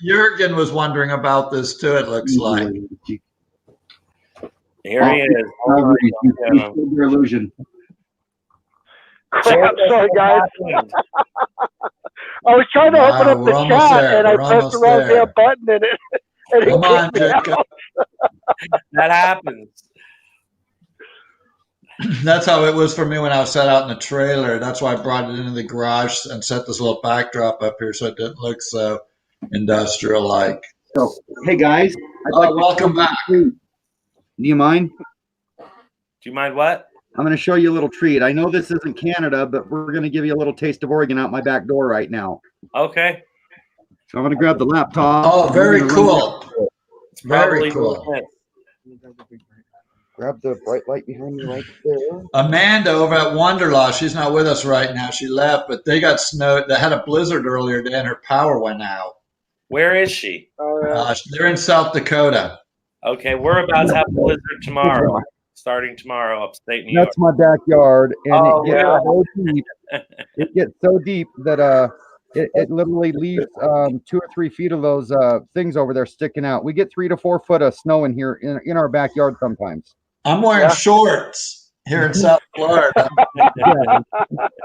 Jurgen was wondering about this too, it looks like. Here he is. Your illusion. Crap, sorry guys. I was trying to open up we're the almost chat there. and I We're pressed the almost wrong there. damn button and it Come on, kicked me out. Jacob. That happens. That's how it was for me when I was set out in the trailer. That's why I brought it into the garage and set this little backdrop up here so it didn't look so industrial-like. So, hey guys, I'd like to welcome back. Do you mind? Do you mind what? I'm going to show you a little treat. I know this isn't Canada, but we're going to give you a little taste of Oregon out my back door right now. Okay. So I'm going to grab the laptop. Oh, very cool. It's Very probably cool. Grab the bright light behind me right there. Amanda over at Wonderlaw, she's not with us right now. She left, but they got snowed. They had a blizzard earlier today and her power went out. Where is she? They're in South Dakota. Okay, we're about to have a blizzard tomorrow. Starting tomorrow, upstate New York. That's my backyard, and Oh, it gets yeah. so deep. It gets so deep that it literally leaves 2 or 3 feet of those things over there sticking out. We get 3 to 4 foot of snow in here in our backyard sometimes. I'm wearing shorts here in South Florida. Yeah.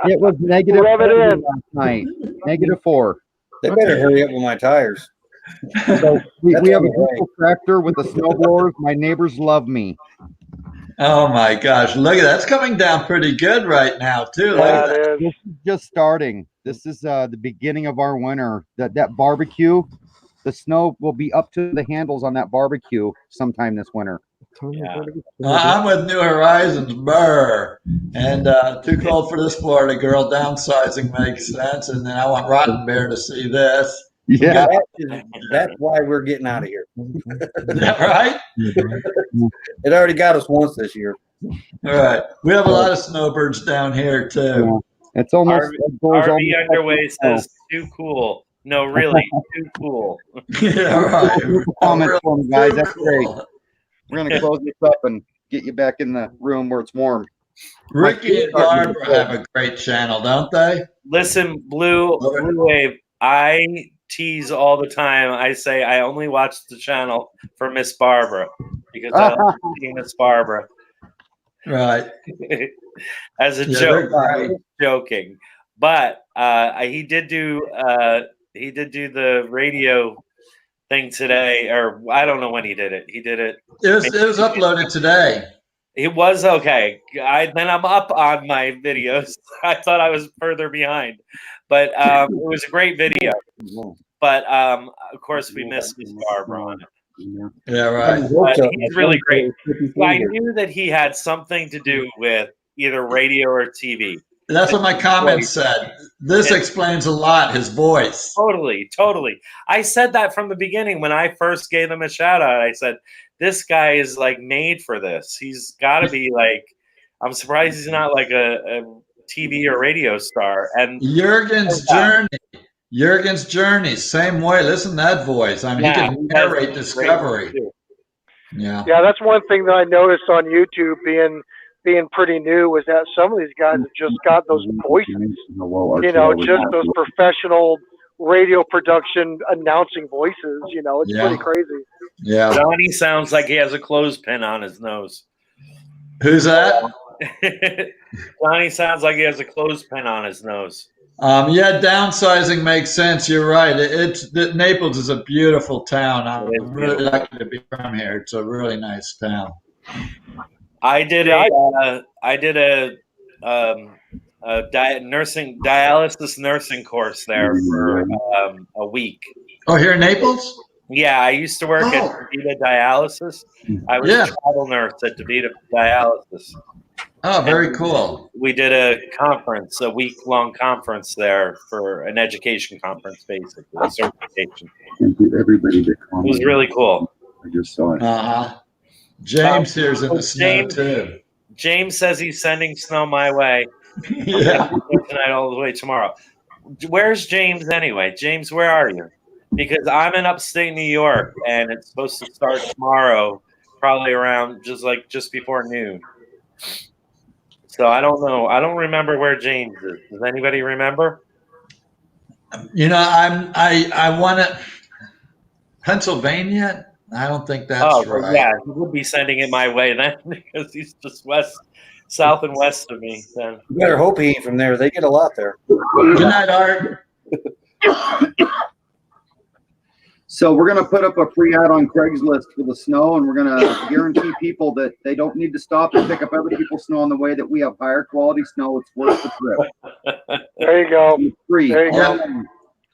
It was negative Rub it 4 in. last night. -4. They better hurry up with my tires. So we That's have a on the way. beautiful tractor with the snow blowers. My neighbors love me. Oh my gosh, look at that. That's coming down pretty good right now, too. Look Yeah, at that. it is. This is just starting. This is the beginning of our winter. That barbecue, the snow will be up to the handles on that barbecue sometime this winter. Yeah. I'm with New Horizons, burr. And too cold for this Florida girl. Downsizing makes sense. And then I want Rotten Bear to see this. Yeah. That's why we're getting out of here. Is that right? It already got us once this year. All right. We have a lot of snowbirds down here, too. It's almost RV Underway says, too cool. No, really, too cool. Yeah, right. Comment for me, guys. That's great. Cool. We're gonna close this up and get you back in the room where it's warm. Ricky and Barbara have a great channel, don't they? Listen, Blue Wave, I tease all the time. I say I only watch the channel for Miss Barbara because I like seeing Miss Barbara. Right. As a Yeah, joke, they're I great. was joking. But he did do the radio thing today, or I don't know when he did it. He did it. It was uploaded today. It was okay. Then I'm up on my videos. I thought I was further behind, but it was a great video. But of course, we missed Miss Barbara on it. Yeah, right. But he's really great. I knew that he had something to do with either radio or TV. That's what my comments said. This explains a lot, his voice. Totally. I said that from the beginning when I first gave them a shout out. I said, this guy is like made for this. He's got to be like, I'm surprised he's not like a TV or radio star. And Jurgen's Journey, same way. Listen to that voice. I mean, Yeah, he can narrate Discovery. Yeah. Yeah, that's one thing that I noticed on YouTube being pretty new was that some of these guys have just got those voices, just those professional radio production announcing voices. It's pretty crazy. Yeah. Johnny sounds like he has a clothespin on his nose. Who's that? Johnny sounds like he has a clothespin on his nose. Yeah, downsizing makes sense. You're right. Naples is a beautiful town. I'm really lucky to be from here. It's a really nice town. I did a dialysis nursing course there for a week. Oh, here in Naples? Yeah, I used to work at DaVita Dialysis. I was a travel nurse at DaVita Dialysis. Oh, very cool. We did a conference, a week-long conference there for an education conference, basically, a certification. Everybody It was really cool. I just saw it. James here's in the snow, too. James says he's sending snow my way. Yeah. Tonight all the way tomorrow. Where's James anyway? James, where are you? Because I'm in upstate New York, and it's supposed to start tomorrow, probably around just before noon. So I don't know. I don't remember where James is. Does anybody remember? I want to Pennsylvania. I don't think that's right. Yeah, he would be sending it my way then because he's just south and west of me. Then You better hope he ain't from there. They get a lot there. Good night, Art. So we're going to put up a free ad on Craigslist for the snow, and we're going to guarantee people that they don't need to stop and pick up other people's snow on the way, that we have higher quality snow. It's worth the trip. There you go. It's free. There you go.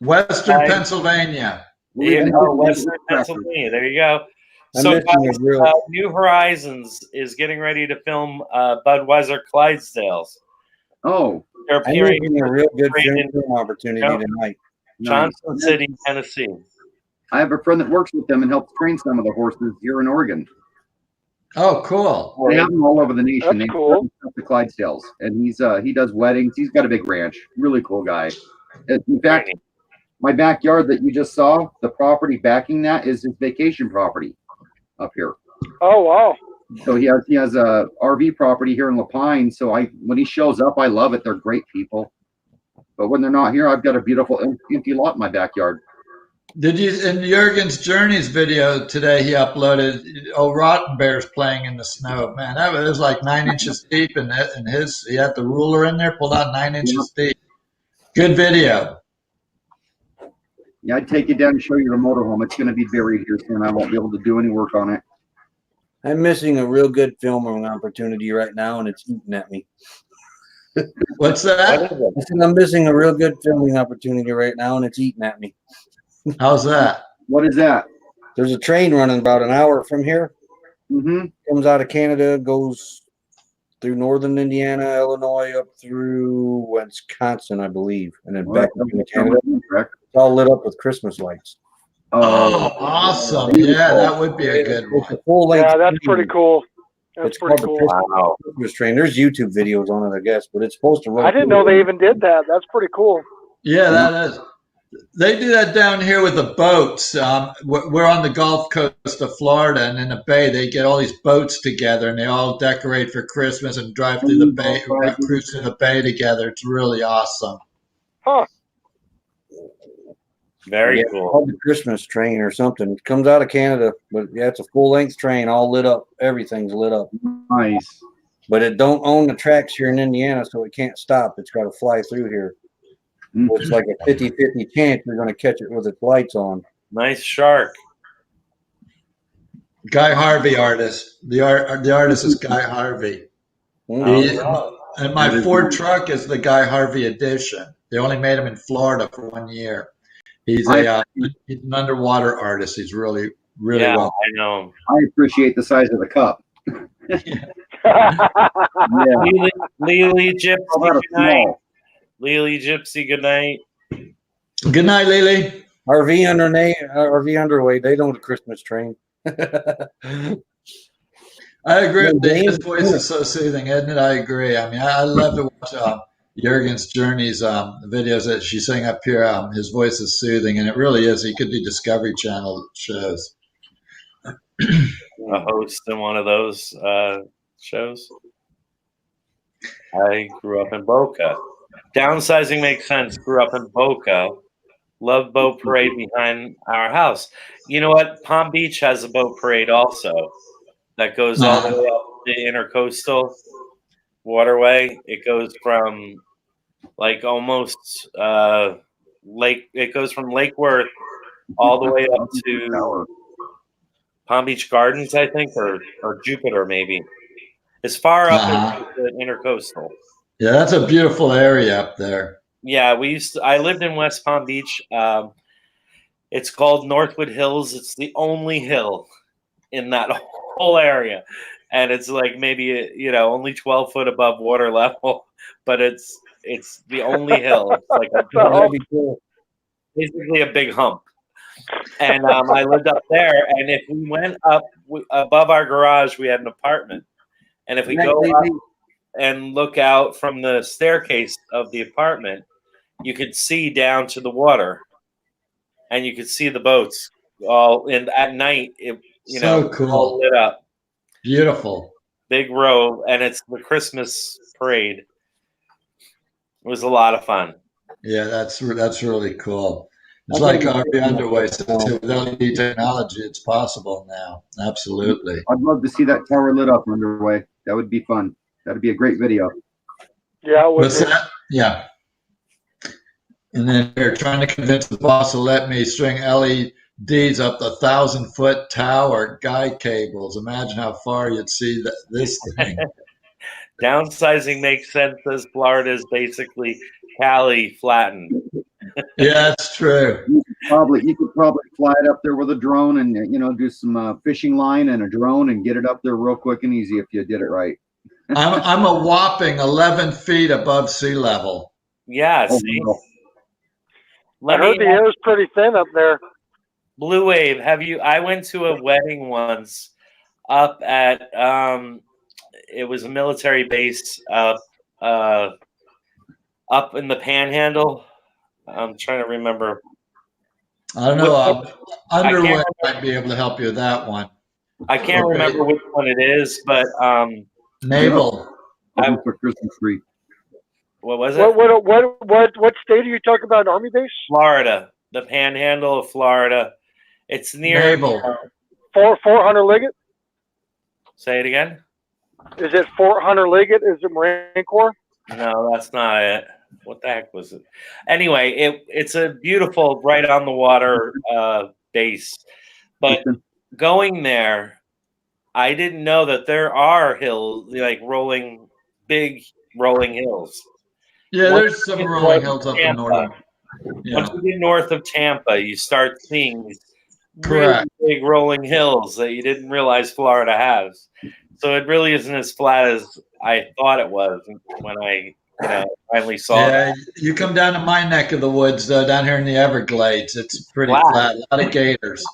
Western Pennsylvania. Western Pennsylvania. There you go. So guys, New Horizons is getting ready to film Budweiser Clydesdales. Oh. They're I'm appearing getting a real good film opportunity tonight. Johnson City, Tennessee. I have a friend that works with them and helps train some of the horses here in Oregon. Oh, cool. They have them all over the nation. That's cool. The Clydesdales, and he does weddings. He's got a big ranch. Really cool guy. In fact, my backyard that you just saw, the property backing that is his vacation property up here. Oh, wow. So he has a RV property here in La Pine. So when he shows up, I love it. They're great people. But when they're not here, I've got a beautiful empty lot in my backyard. Did you, in Jurgen's Journey's video today, he uploaded, Rottenbeer's playing in the snow. Man, that was like 9 inches deep, and he had the ruler in there, pulled out 9 inches deep. Good video. Yeah, I'd take you down and show you the motorhome. It's going to be buried here soon. I won't be able to do any work on it. I'm missing a real good filming opportunity right now, and it's eating at me. What's that? I said I'm missing a real good filming opportunity right now, and it's eating at me. How's that? What is that? There's a train running about an hour from here. Mm-hmm. Comes out of Canada, goes through northern Indiana, Illinois, up through Wisconsin, I believe, and then back into Canada. It's all lit up with Christmas lights. Oh, awesome. Yeah, that would be a good one. Yeah, that's pretty cool. That's pretty cool. Wow. Christmas train. There's YouTube videos on it, I guess, but it's supposed to run. I didn't know they even did that. That's pretty cool. Yeah, that is. They do that down here with the boats. We're on the Gulf Coast of Florida, and in the bay, they get all these boats together, and they all decorate for Christmas and drive through the bay, cruise through the bay together. It's really awesome. Huh. Very cool. Called the Christmas train or something. It comes out of Canada, but yeah, it's a full-length train, all lit up. Everything's lit up. Nice. But it don't own the tracks here in Indiana, so it can't stop. It's got to fly through here. So it's like a 50-50 chance you're going to catch it with its lights on. Nice shark. Guy Harvey artist. The artist is Guy Harvey. And my Ford truck is the Guy Harvey edition. They only made him in Florida for 1 year. He's an underwater artist. He's really well. I know. I appreciate the size of the cup. Lily Gypsy, good night. Lily Gypsy, good night. Good night, Lily. RV underway. They know the Christmas train. I agree Yeah, with you. His Dave, voice is so soothing, isn't it? I agree. I mean, I love to watch Jurgen's Journey's videos that she's saying up here. His voice is soothing, and it really is. He could do Discovery Channel shows. A host in one of those shows. I grew up in Boca. Downsizing makes sense. Grew up in Boca. Love boat parade behind our house. You know what? Palm Beach has a boat parade also that goes all the way up the intercoastal waterway. It goes from like almost lake. It goes from Lake Worth all the way up to Palm Beach Gardens, I think, or Jupiter maybe. As far up as the intercoastal. Yeah, that's a beautiful area up there. Yeah, I lived in West Palm Beach. It's called Northwood Hills. It's the only hill in that whole area, and it's like maybe only 12 foot above water level, but it's the only hill. It's like basically a big hump. And I lived up there, and if we went up above our garage, we had an apartment, and if we go up and look out from the staircase of the apartment, you could see down to the water, and you could see the boats all in at night. So cool. All lit up. Beautiful. Big row, and it's the Christmas parade. It was a lot of fun. Yeah, that's really cool. It's like RV underway. So with LED technology, it's possible now. Absolutely. I'd love to see that tower lit up underway. That would be fun. That'd be a great video. Yeah, What's that? Yeah. And then they're trying to convince the boss to let me string LEDs up the 1,000-foot tower guide cables. Imagine how far you'd see this thing. Downsizing makes sense as Florida is basically Cali flattened. Yeah, that's true. You could probably fly it up there with a drone and do some fishing line and a drone and get it up there real quick and easy if you did it right. I'm a whopping 11 feet above sea level. Yeah, see. I heard the air is pretty thin up there. Blue Wave, I went to a wedding once up at it was a military base up in the Panhandle. I'm trying to remember. I don't know. Underwood might be able to help you with that one. I can't remember which one it is, but Naval. For Christmas tree. What was it? What state are you talking about? An Army base? Florida, the Panhandle of Florida. It's near Naval. Fort Hunter Liggett. Say it again. Is it Fort Hunter Liggett? Is it Marine Corps? No, that's not it. What the heck was it? Anyway, it's a beautiful, right on the water base. But going there, I didn't know that there are hills, like big rolling hills. Yeah, there's some rolling hills up in northern. Yeah. Once you get north of Tampa, you start seeing these Correct. really big rolling hills that you didn't realize Florida has. So it really isn't as flat as I thought it was when I finally saw that. You come down to my neck of the woods, down here in the Everglades. It's pretty flat. A lot of gators.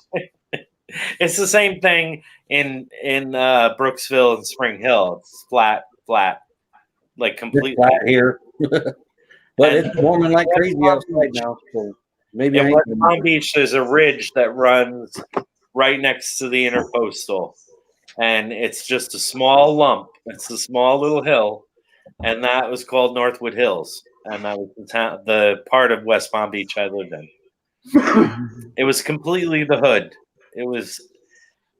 It's the same thing in Brooksville and Spring Hill. It's flat, like completely flat here. But it's warming like crazy outside now. So maybe in West Palm Beach, there's a ridge that runs right next to the intercoastal, and it's just a small lump. It's a small little hill, and that was called Northwood Hills, and that was the part of West Palm Beach I lived in. It was completely the hood. It was.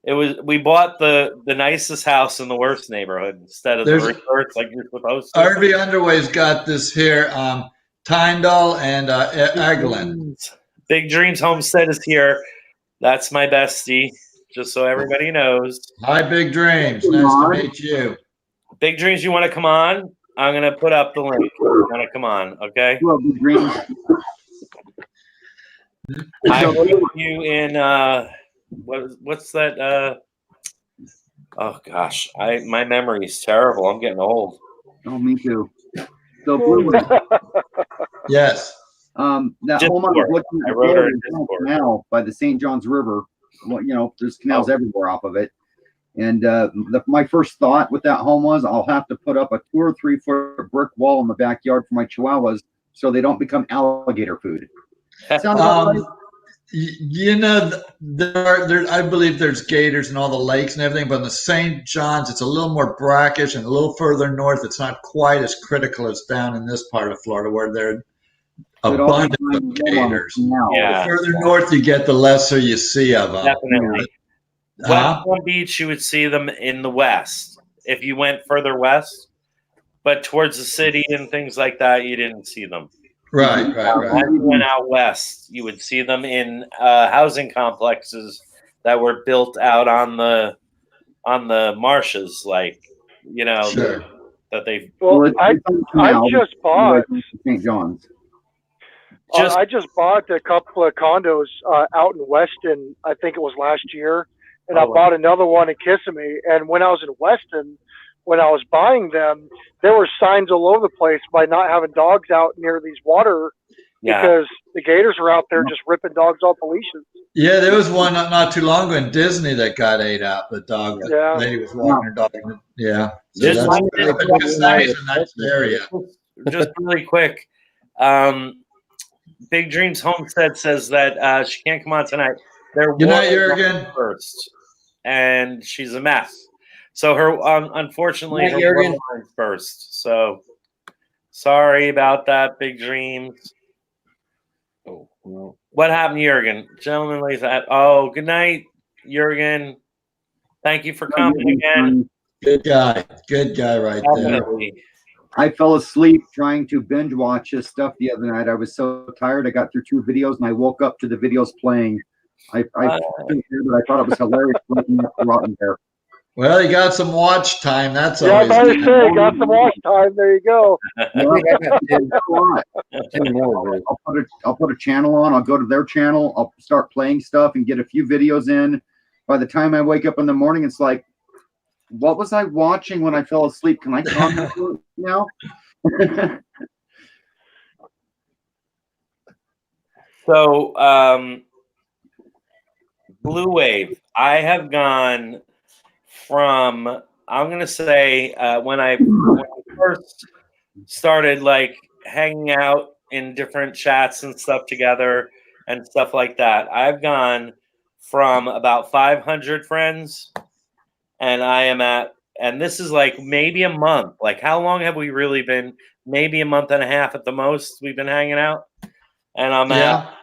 We bought the nicest house in the worst neighborhood instead of the reverse like you're supposed to. RV Underway's got this here, Tyndall and Eglin. Big Dreams Homestead is here. That's my bestie, just so everybody knows. Hi, Big Dreams. Nice to meet you. Big Dreams, you want to come on? I'm going to put up the link. You want to come on, okay? Well, Big Dreams. I put you in... what's that? Oh gosh, my memory is terrible. I'm getting old. Oh, me too. So Blue Wave. Yes. That home I was looking at now by the St. John's River. well, there's canals everywhere off of it. And my first thought with that home was, I'll have to put up a 2 or 3 foot brick wall in the backyard for my chihuahuas so they don't become alligator food. Sound about right? I believe there's gators in all the lakes and everything, but in the St. John's, it's a little more brackish, and a little further north, it's not quite as critical as down in this part of Florida where they're abundant of gators. Yeah. The further north you get, the lesser you see of them. Definitely. West Palm Beach, you would see them in the west if you went further west, but towards the city and things like that, you didn't see them. Right. As you went out west, you would see them in housing complexes that were built out on the marshes, like Sure. that they. Well, I just bought St. John's. I just bought a couple of condos out in Weston. I think it was last year, and I bought another one in Kissimmee. And when I was in Weston, when I was buying them, there were signs all over the place by not having dogs out near these water because the gators are out there just ripping dogs off the leashes. Yeah, there was one not too long ago in Disney that got ate out. The dog, the lady was walking her dog. Yeah. So Just Yosemite's a nice area. Just really quick. Big Dreams Homestead says that she can't come on tonight. Good night, Jurgen. First, and she's a mess. So her, unfortunately, her waterline's burst. So sorry about that, Big Dreams. Oh, no. What happened, Jurgen? Gentleman lays that. Oh, good night, Jurgen. Thank you for coming again. Good guy right Definitely. there. I fell asleep trying to binge watch his stuff the other night. I was so tired. I got through 2 videos and I woke up to the videos playing. I thought it was hilarious looking at the Rotten Bear. Well, you got some watch time. That's I always better say, got some watch time. There you go. I'll put a channel on. I'll go to their channel. I'll start playing stuff and get a few videos in. By the time I wake up in the morning, it's like, what was I watching when I fell asleep? Can I comment now? So, Blue Wave. I have gone from, I'm going to say, when I first started like hanging out in different chats and stuff together and stuff like that, I've gone from about 500 friends, and I am at, and this is like maybe a month. Like, how long have we really been? Maybe a month and a half at the most we've been hanging out. And I'm at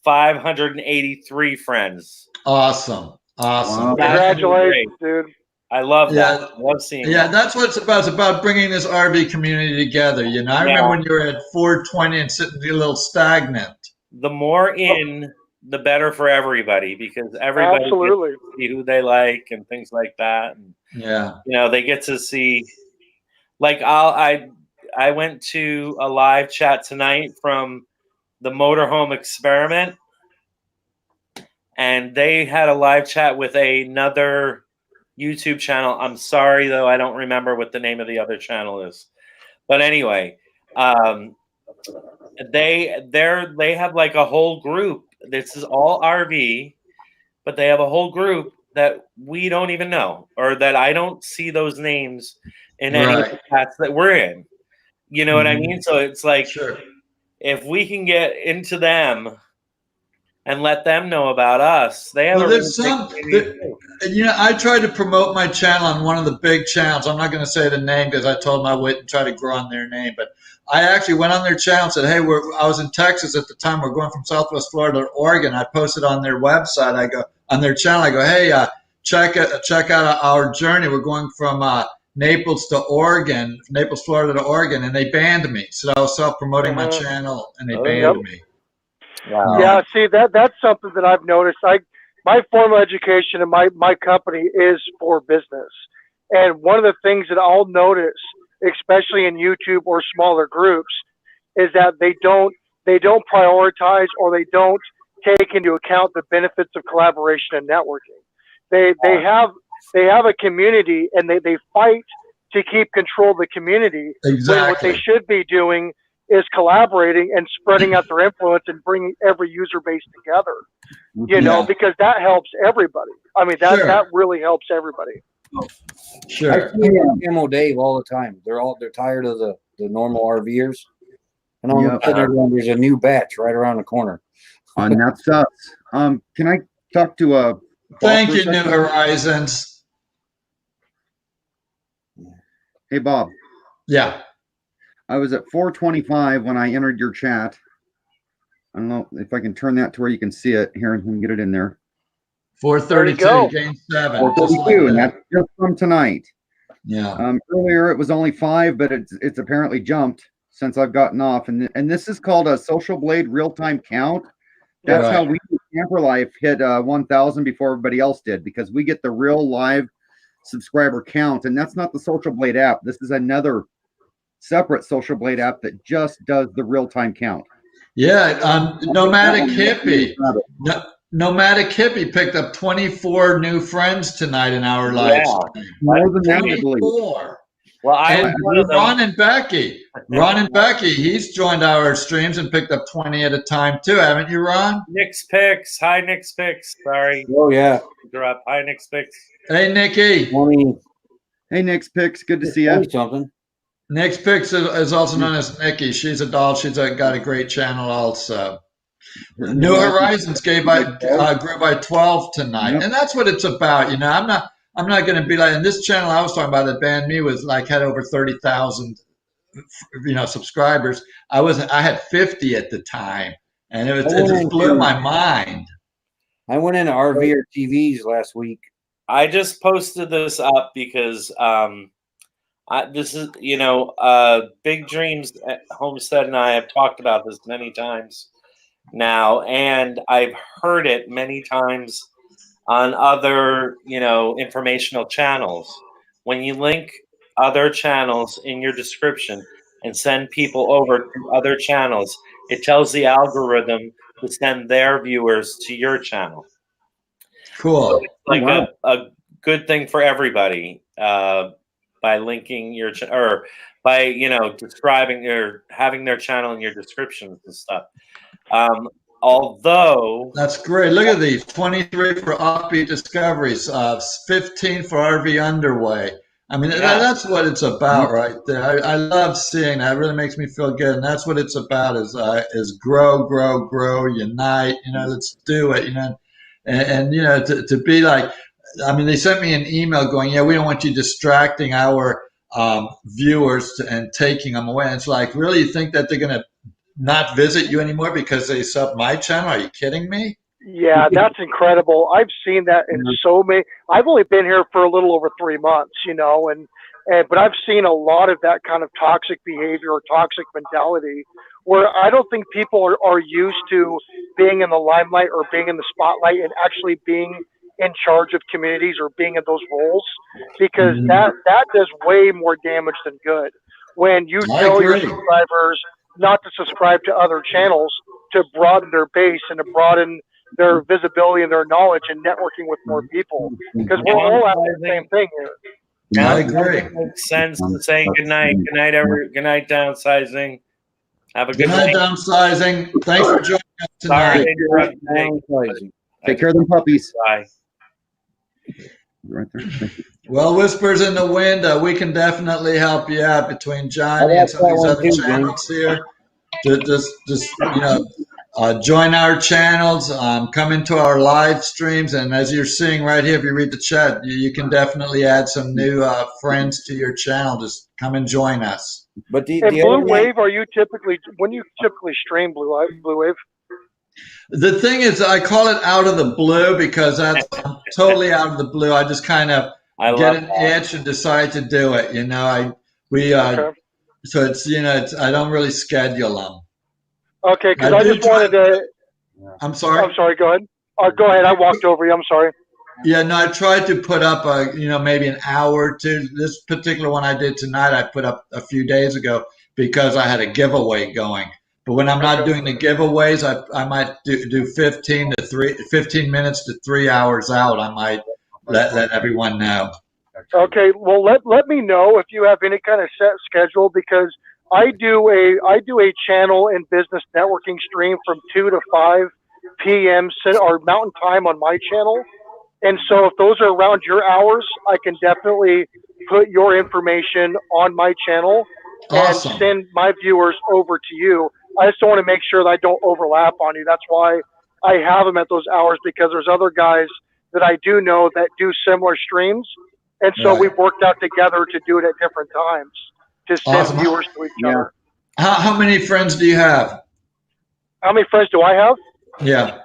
583 friends. Awesome. Wow. Congratulations, dude. I love that. I love seeing that. That's what it's about. It's about bringing this RV community together. I remember when you were at 420 and sitting a little stagnant. The more the better for everybody, because everybody gets to see who they like and things like that. And, they get to see, like, I went to a live chat tonight from the Motorhome Experiment, and they had a live chat with another YouTube channel. I'm sorry, though, I don't remember what the name of the other channel is. But anyway, they have like a whole group. This is all RV, but they have a whole group that we don't even know, or that I don't see those names in any of the chats that we're in. You know what I mean? So it's like, if we can get into them and let them know about us, they have I tried to promote my channel on one of the big channels. I'm not going to say the name because I told them I wouldn't try to grow on their name, but I actually went on their channel and said, hey, I was in Texas at the time. We're going from Southwest Florida to Oregon. I posted on their website. I go on their channel. I go, hey, check out our journey. We're going from Naples to Oregon, Naples, Florida to Oregon, and they banned me. So I was self-promoting my channel, and they banned me. Wow. Yeah, see, that's something that I've noticed. My formal education and my company is for business, and one of the things that I'll notice, especially in YouTube or smaller groups, is that they don't prioritize, or they don't take into account the benefits of collaboration and networking. They have a community, and they fight to keep control of the community. Exactly. When what they should be doing is collaborating and spreading out their influence and bringing every user base together. You know, Yeah. because that helps everybody. I mean, Sure. that really helps everybody. Sure. I see it on Camo Dave all the time. They're tired of the normal RVers. And all of a sudden there's a new batch right around the corner. And that's us. Can I talk to Bob Thank for a you, New second? Horizons. Hey, Bob. Yeah. I was at 425 when I entered your chat. I don't know if I can turn that to where you can see it here and get it in there. 432, There you go. gain 7. 432, and that's just from tonight. Yeah. Earlier it was only 5, but it's apparently jumped since I've gotten off. And this is called a Social Blade real-time count. That's how we Camper Life hit 1,000 before everybody else did, because we get the real live subscriber count, and that's not the Social Blade app. This is another separate Social Blade app that just does the real-time count. Yeah, Nomadic Hippie picked up 24 new friends tonight in our live stream. More than that, I believe. 24. Well, And Ron and Becky, he's joined our streams and picked up 20 at a time too, haven't you, Ron? Nick's Picks. Hi, Nick's Picks. Sorry. Oh, yeah. Interrupt. Hi, Nick's Picks. Hey, Nikki. 20, Hey, Nick's Picks. Good to see you. 20 something. Nick's Picks is also known as Nikki. She's a doll. She's got a great channel also. New Horizons grew by 12 tonight, and that's what it's about. You know, I'm not going to be like, and this channel I was talking about that banned me was like had over 30,000, subscribers. I had 50 at the time, and it just blew my mind. I went into RVer TVs last week. I just posted this up because this is, Big Dreams Homestead and I have talked about this many times now, and I've heard it many times on other, informational channels. When you link other channels in your description and send people over to other channels, it tells the algorithm to send their viewers to your channel. Cool. So it's like a good thing for everybody by linking your or by describing or having their channel in your descriptions and stuff. Although that's great. Look at these: 23 for offbeat discoveries, 15 for RV underway. I mean, that's what it's about right there. I love seeing that. It really makes me feel good, and that's what it's about: is grow, unite. Let's do it. And to be like, I mean, they sent me an email going, we don't want you distracting our viewers and taking them away. And it's like, really, you think that they're going to not visit you anymore because they sub my channel? Are you kidding me? Yeah, that's incredible. I've seen that in so many. I've only been here for a little over 3 months, but I've seen a lot of that kind of toxic behavior or toxic mentality where I don't think people are used to being in the limelight or being in the spotlight and actually being in charge of communities or being in those roles, because that does way more damage than good. When you tell your subscribers not to subscribe to other channels to broaden their base and to broaden their visibility and their knowledge and networking with more people, because we're all after the same thing here. I agree. It makes sense to say good night. Good night, good night, downsizing. Have a good night, downsizing. Thanks for joining us tonight. Take care of them puppies. Bye. Right there. Well, Whispers in the Wind, we can definitely help you out between Johnny and some of these other channels here. Just join our channels, come into our live streams, and as you're seeing right here, if you read the chat, you can definitely add some new friends to your channel. Just come and join us. But Blue Wave, when you typically stream Blue Wave? The thing is, I call it out of the blue because that's totally out of the blue. I just kind of get an itch and decide to do it. So it's I don't really schedule them. Okay, because I just wanted to. I'm sorry. I'm sorry. Go ahead. Go ahead. I walked over you. I'm sorry. Yeah, no, I tried to put up maybe an hour or two. This particular one I did tonight, I put up a few days ago because I had a giveaway going. But when I'm not doing the giveaways, I might do 15 minutes to 3 hours out. I might let everyone know. Okay, well let me know if you have any kind of set schedule, because I do a channel and business networking stream from 2 to 5 p.m. or Mountain Time on my channel. And so if those are around your hours, I can definitely put your information on my channel and Awesome. send my viewers over to you. I just don't want to make sure that I don't overlap on you. That's why I have them at those hours, because there's other guys that I do know that do similar streams. And so Right. we've worked out together to do it at different times to send Awesome. viewers to each Yeah. other. How many friends do you have? How many friends do I have? Yeah.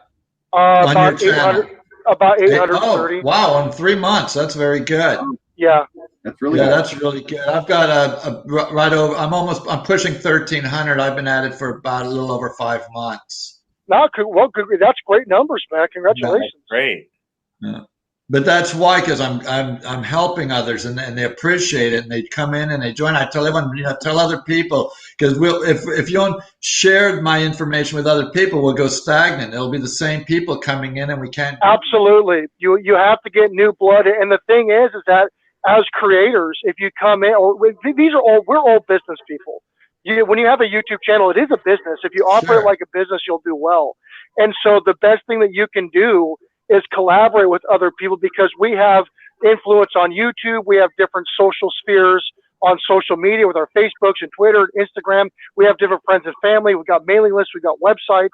On your About 800. channel. About Hey, 830. oh, wow. In 3 months. That's very good. Yeah. That's really Yeah, good. that's really good. I've got right over, I'm pushing 1,300. I've been at it for about a little over 5 months. No, good. That's great numbers, man. Congratulations. Great. Yeah. But that's why, because I'm helping others, and they appreciate it, and they come in and they join. I tell everyone, tell other people, because if you don't share my information with other people, we'll go stagnant. It'll be the same people coming in, and we can't. Absolutely. You have to get new blood. And the thing is that as creators, if you come in, we're all business people. When you have a YouTube channel, it is a business. If you operate Sure. like a business, you'll do well. And so the best thing that you can do is collaborate with other people, because we have influence on YouTube. We have different social spheres on social media with our Facebooks and Twitter and Instagram. We have different friends and family. We've got mailing lists. We've got websites.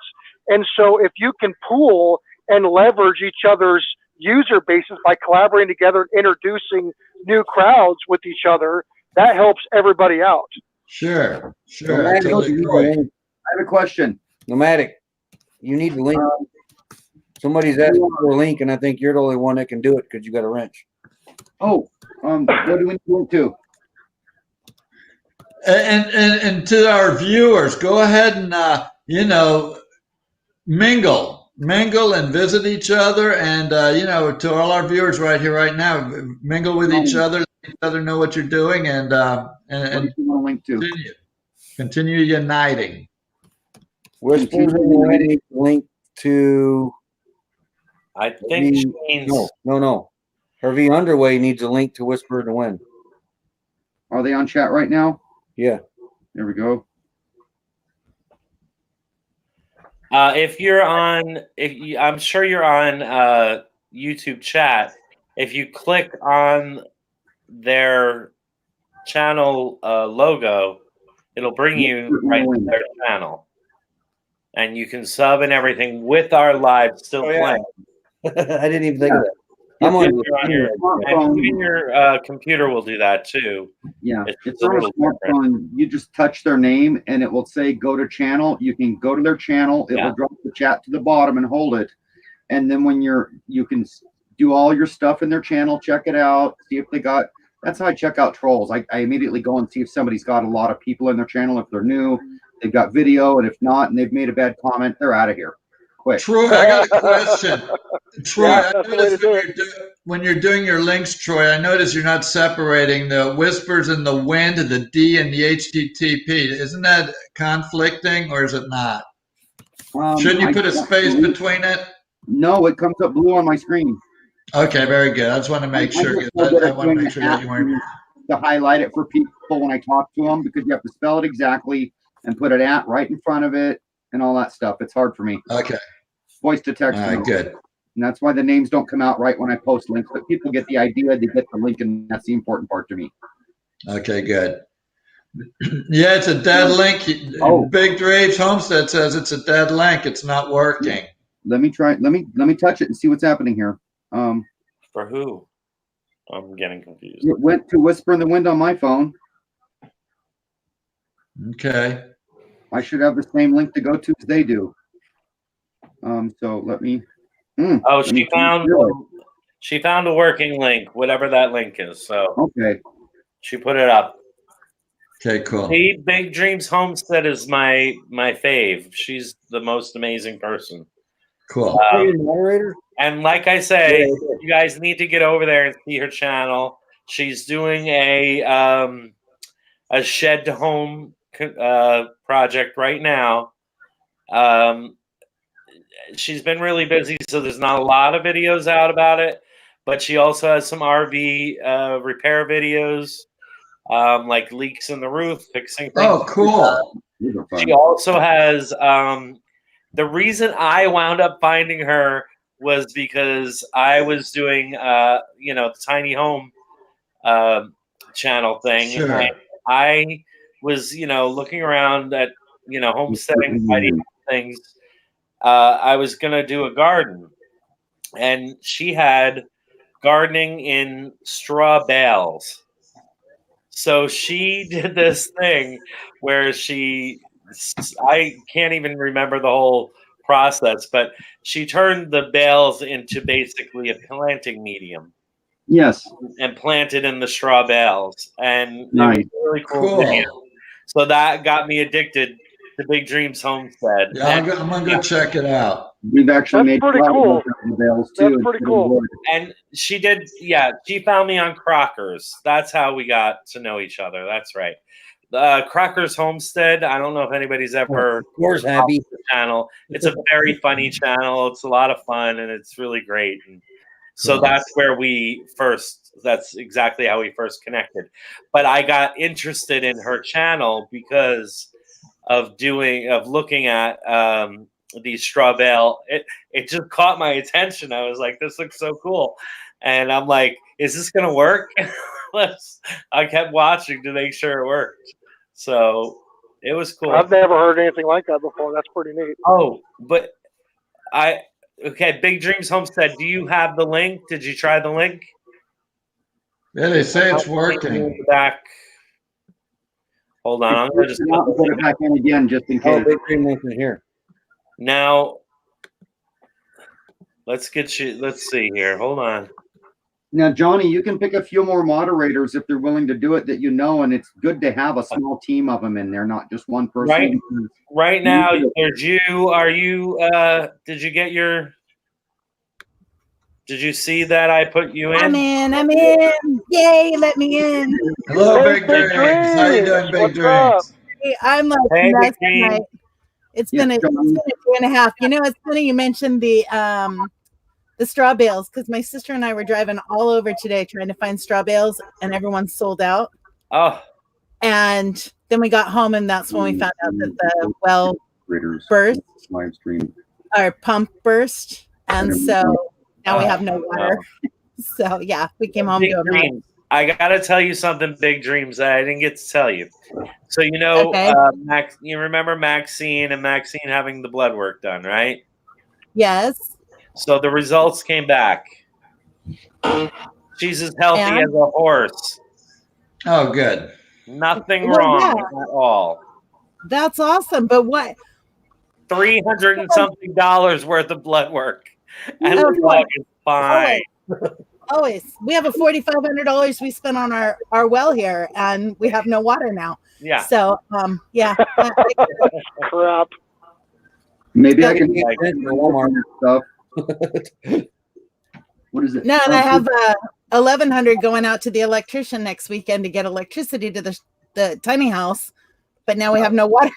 And so if you can pool and leverage each other's user bases by collaborating together and introducing new crowds with each other, that helps everybody out. Sure. I Nomadic, totally you need agree. the link. I have a question. Nomadic, you need the link. Somebody's asking for a link, and I think you're the only one that can do it because you got a wrench. Oh, what do we need to do? And to our viewers, go ahead and mingle and visit each other, and to all our viewers right here right now, mingle with each other, let each other know what you're doing, and What do you want to link to? continue uniting. Where's the link to? I think she means No. Hervey Underway needs a link to Whisper in the Wind. Are they on chat right now? Yeah. There we go. if you're on, I'm sure you're on YouTube chat. If you click on their channel logo, it'll bring you right to their channel, and you can sub and everything with our live still playing. I didn't even think of that. I'm on your and even your computer will do that too. Yeah, It's it's a on a little different. smartphone. You just touch their name and it will say go to channel. You can go to their channel. It will drop the chat to the bottom and hold it. And then when you can do all your stuff in their channel, check it out, see if they got. That's how I check out trolls. I immediately go and see if somebody's got a lot of people in their channel. If they're new, they've got video, and if not, and they've made a bad comment, they're out of here. Quick. Troy, I got a question. Troy, Yeah, I that's the way to noticed do when you're doing your links, Troy, I notice you're not separating the whispers and the wind, the D and the HTTP. Isn't that conflicting, or is it not? Shouldn't you put a space between it? No, it comes up blue on my screen. Okay, very good. I just want to make sure. I want to make sure that you weren't. To highlight it for people when I talk to them, because you have to spell it exactly and put it at right in front of it and all that stuff. It's hard for me. Okay. Voice to text. All right, good. And that's why the names don't come out right when I post links, but people get the idea, they get the link, and that's the important part to me. Okay, good. Yeah, it's a dead link. Big Dreams Homestead says it's a dead link. It's not working. Let me try. Let me touch it and see what's happening here. For who? I'm getting confused. It went to Whisper in the Wind on my phone. Okay. I should have the same link to go to as they do. So let me. She found a working link, whatever that link is. So okay, she put it up. Okay, cool. See, Big Dreams Homestead is my fave. She's the most amazing person. Cool. Moderator. And like I say, you guys need to get over there and see her channel. She's doing a shed to home project right now. She's been really busy, so there's not a lot of videos out about it. But she also has some RV repair videos. like leaks in the roof, fixing things. Oh, cool. These are fun. She also has the reason I wound up finding her was because I was doing the tiny home channel thing. Sure. And I was looking around at homesteading tidy things. I was gonna do a garden, and she had gardening in straw bales. So she did this thing where I can't even remember the whole process, but she turned the bales into basically a planting medium Yes. and planted in the straw bales. And Nice. it was really cool. Cool. So that got me addicted to Big Dreams Homestead. Yeah, I'm gonna go check it out. We've actually That's made pretty a lot cool. of those bales too. That's pretty It's cool. good. And she did, she found me on Crockers. That's how we got to know each other. That's right. Crockers Homestead. I don't know if anybody's ever Of course, Abby. the channel. It's a very funny channel. It's a lot of fun and it's really great. And so Cool. that's where that's exactly how we first connected. But I got interested in her channel because of looking at these straw bale. It just caught my attention. I was like, this looks so cool. And I'm like, is this gonna work? I kept watching to make sure it worked. So it was cool. I've never heard anything like that before. That's pretty neat. Oh, but Big Dreams Homestead, do you have the link? Did you try the link? Yeah, they say it's In working. the back. Hold on, I'm gonna just Put it back in again just in Oh, case. Big Dream Nation here. now. Let's see here. Hold on. Now, Johnny, you can pick a few more moderators if they're willing to do it that and it's good to have a small team of them in there, not just one person. Right now, there's you. Are you? Did you see that I put you in? I'm in. Yay, let me in. Hello, Hey, Big Big Dreams. How you Dreams. doing, Big What's up? Dreams? Hey, I'm like Hey, nuts Big Dreams. tonight. It's been a day and a half. You know, it's funny you mentioned the straw bales because my sister and I were driving all over today trying to find straw bales and everyone's sold out. Oh, And then we got home and that's when we found out that the well burst Live stream. our pump burst. And so now we have no water. no. So yeah, we came home Big to a mess. Dreams. I gotta tell you something, Big Dreams, that I didn't get to tell you. So Okay. Max, you remember Maxine having the blood work done, right? Yes. So the results came back. She's as healthy And? as a horse. Oh, good. Nothing Well, wrong yeah. at all. That's awesome. But what? $300 and something worth of blood work, and Oh, the dog is fine. Always. We have a $4,500 we spent on our well here and we have no water now. Yeah. So yeah. Crap. Maybe I can Like, Walmart stuff. What is it? No, and I have $1,100 going out to the electrician next weekend to get electricity to the tiny house, but now we have no water.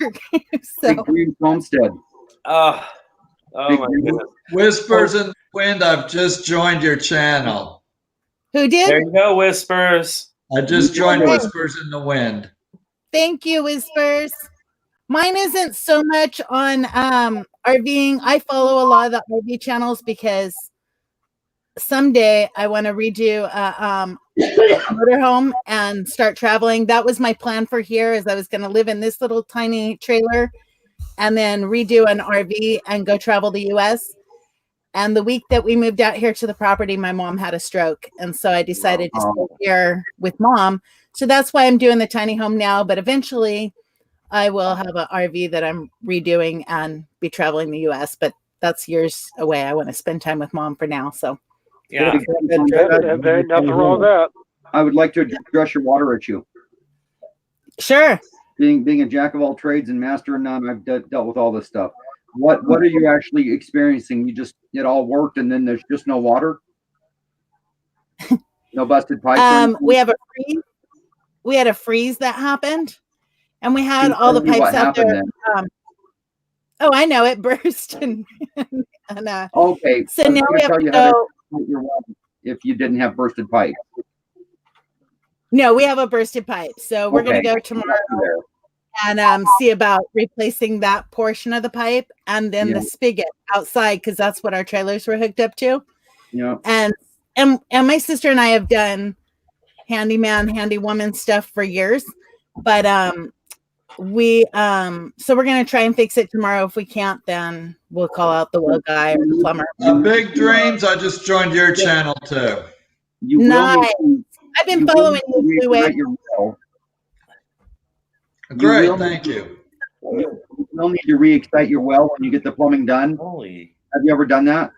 So Big Dreams Homestead. oh my goodness. Whispers in the Wind, I've just joined your channel. who There did? you go, Whispers. I just joined Okay. Whispers in the Wind. Thank you, Whispers. Mine isn't so much on RVing. I follow a lot of the RV channels because someday I want to redo a motorhome and start traveling. That was my plan for here, is I was going to live in this little tiny trailer and then redo an RV and go travel the US. And the week that we moved out here to the property, my mom had a stroke. And so I decided to stay here with mom. So that's why I'm doing the tiny home now. But eventually I will have an RV that I'm redoing and be traveling the US. But that's years away. I want to spend time with mom for now. So Yeah. There's nothing wrong with that. I would like to address your water issue. sure. Being a jack of all trades and master of none, I've dealt with all this stuff. What are you actually experiencing? It all worked and then there's just no water? No busted pipes? or anything? We have a freeze. We had a freeze that happened. And we had Can you all the tell me what pipes out happened there. then? Oh, I know it burst. And Okay. so I was now gonna we have tell to you how go. put your water if you didn't have bursted pipe. No, we have a bursted pipe. So we're going to Okay. go tomorrow and see about replacing that portion of the pipe and then the spigot outside, because that's what our trailers were hooked up to. Yeah. And my sister and I have done handyman, handywoman stuff for years, but so we're gonna try and fix it tomorrow. If we can't, then we'll call out the well guy or the plumber. Big Dreams, I just joined your channel too. You Nice. will need I've been following you, Blue Wave. your well. Great, will thank you. You will need to re-excite your well when you get the plumbing done. Holy. Have you ever done that?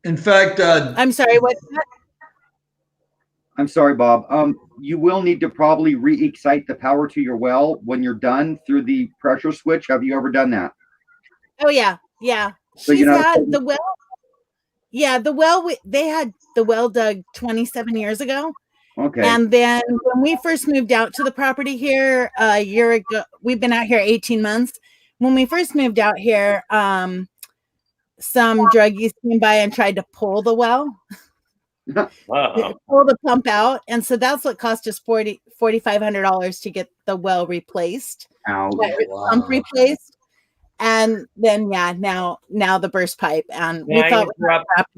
In fact, I'm sorry, what's that? I'm sorry, Bob. You will need to probably re-excite the power to your well when you're done through the pressure switch. Have you ever done that? Oh yeah. So She's you know- had the well. Yeah, the well, they had the well dug 27 years ago. Okay. And then when we first moved out to the property here a year ago, we've been out here 18 months. When we first moved out here, some druggies came by and tried to pull the well, Wow. pull the pump out. And so that's what cost us $4,500 to get the well replaced, Ouch. pump replaced. And then, now the burst pipe. And we thought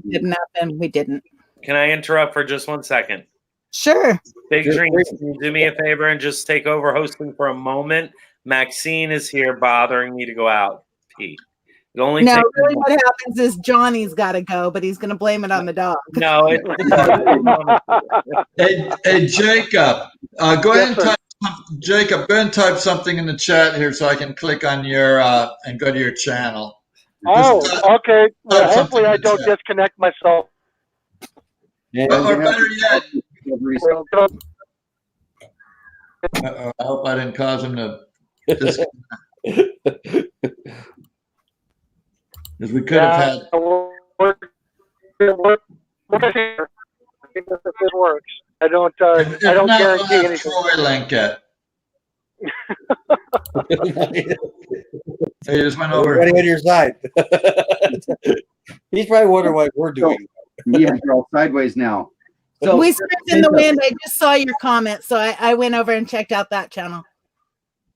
we didn't happen. We didn't. Can I interrupt for just 1 second? Sure. Big Sure. Dreams, can you do me a favor and just take over hosting for a moment? Maxine is here bothering me to go out. Pete. It only No, takes really what happens is Johnny's got to go, but he's going to blame it on the dog. no. hey Jacob, go ahead and sir. type. Jacob, go ahead and type something in the chat here so I can click on your and go to your channel. Oh, okay. Well, something hopefully I in the don't chat. disconnect myself. Or better yet, Well, I hope I didn't cause him to disconnect. Because we could have had. we're here. I think if it works. I don't If not, we'll guarantee have anything. Troy link it. So you just went over. Everybody on your side. He's probably wondering what we're doing. Yeah, you're all sideways now. So Whispers in the wind. I just saw your comment, so I went over and checked out that channel.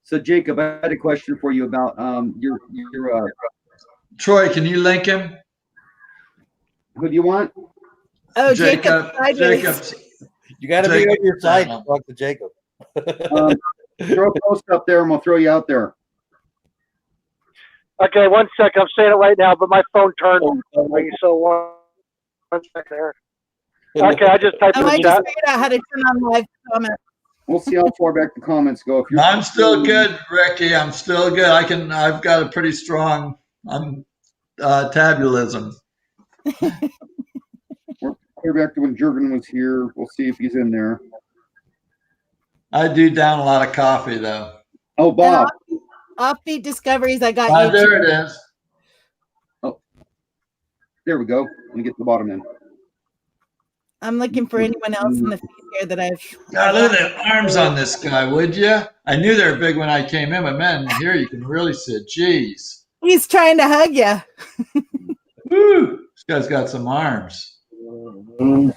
So Jacob, I had a question for you about your Troy, can you link him? who do you want? Oh, Jacob. Jacob's. You got to be Jacob. on your side to talk to Jacob. Throw a post up there and we'll throw you out there. Okay, 1 second. I'm saying it right now, but my phone turned on me, so one second here. Okay, I just typed in I the just chat. figured out how to turn on live comment. We'll see how far back the comments go. If you're I'm still good, Ricky. I'm still good. I've got a pretty strong tabulism. clear back to when Jurgen was here. We'll see if he's in there. I do down a lot of coffee though. Oh, Bob. Offbeat Discoveries. I got you. There it is. There we go. Let me get to the bottom then. I'm looking for anyone else in the feed here that I've. God, look at the arms on this guy, would you? I knew they were big when I came in, but man, here you can really see it. Jeez. He's trying to hug you. Woo! This guy's got some arms. I'll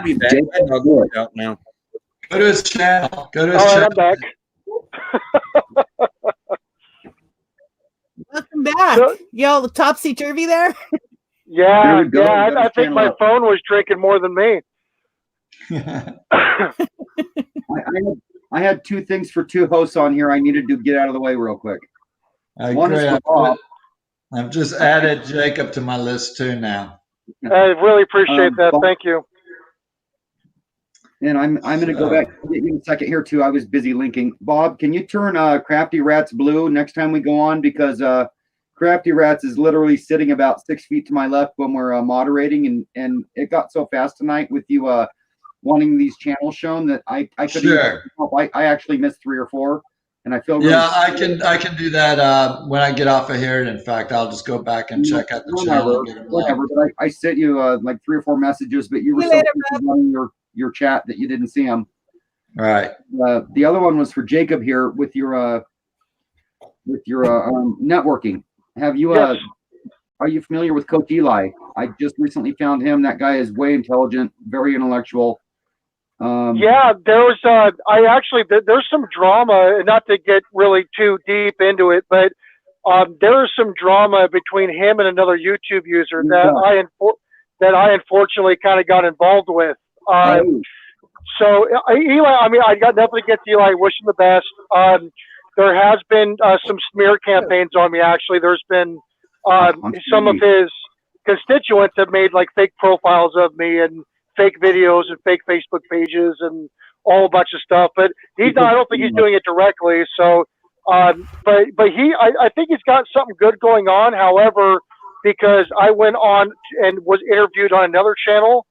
be back. I'll go out now. Go to his channel. Go to his All right, channel. I'm back. Welcome back. So- Y'all topsy turvy there? Yeah, There we go. yeah. Got I his think channel my up. phone was drinking more than me. I had two things for two hosts on here I needed to get out of the way real quick. I One is agree. for Bob. I've just added Jacob to my list too now. I really appreciate that. Bob- Thank you. And I'm going to go back in a second here too. I was busy linking. Bob, can you turn Crafty Rats blue next time we go on? Because Crafty Rats is literally sitting about 6 feet to my left when we're moderating, and it got so fast tonight with you wanting these channels shown that I couldn't Sure. help. I actually missed 3 or 4, and I feel really Yeah, I can do that when I get off of here. And in fact, I'll just go back and check out the channel. And get them whatever. But I sent you like 3 or 4 messages, but you were See so you later, busy running your chat that you didn't see them. All right. The other one was for Jacob here with your networking. Have you Yes. are you familiar with Coach Eli? I just recently found him. That guy is way intelligent, very intellectual. Yeah, there was. There's some drama, and not to get really too deep into it, but there is some drama between him and another YouTube user that I unfortunately kind of got involved with. So Eli, I mean, I got nothing against Eli. Wish him the best. There has been some smear campaigns on me. Actually, there's been some of his constituents have made like fake profiles of me and fake videos and fake Facebook pages and all a bunch of stuff. But he's not. I don't think he's doing it directly. So, but I think he's got something good going on. However, because I went on and was interviewed on another channel,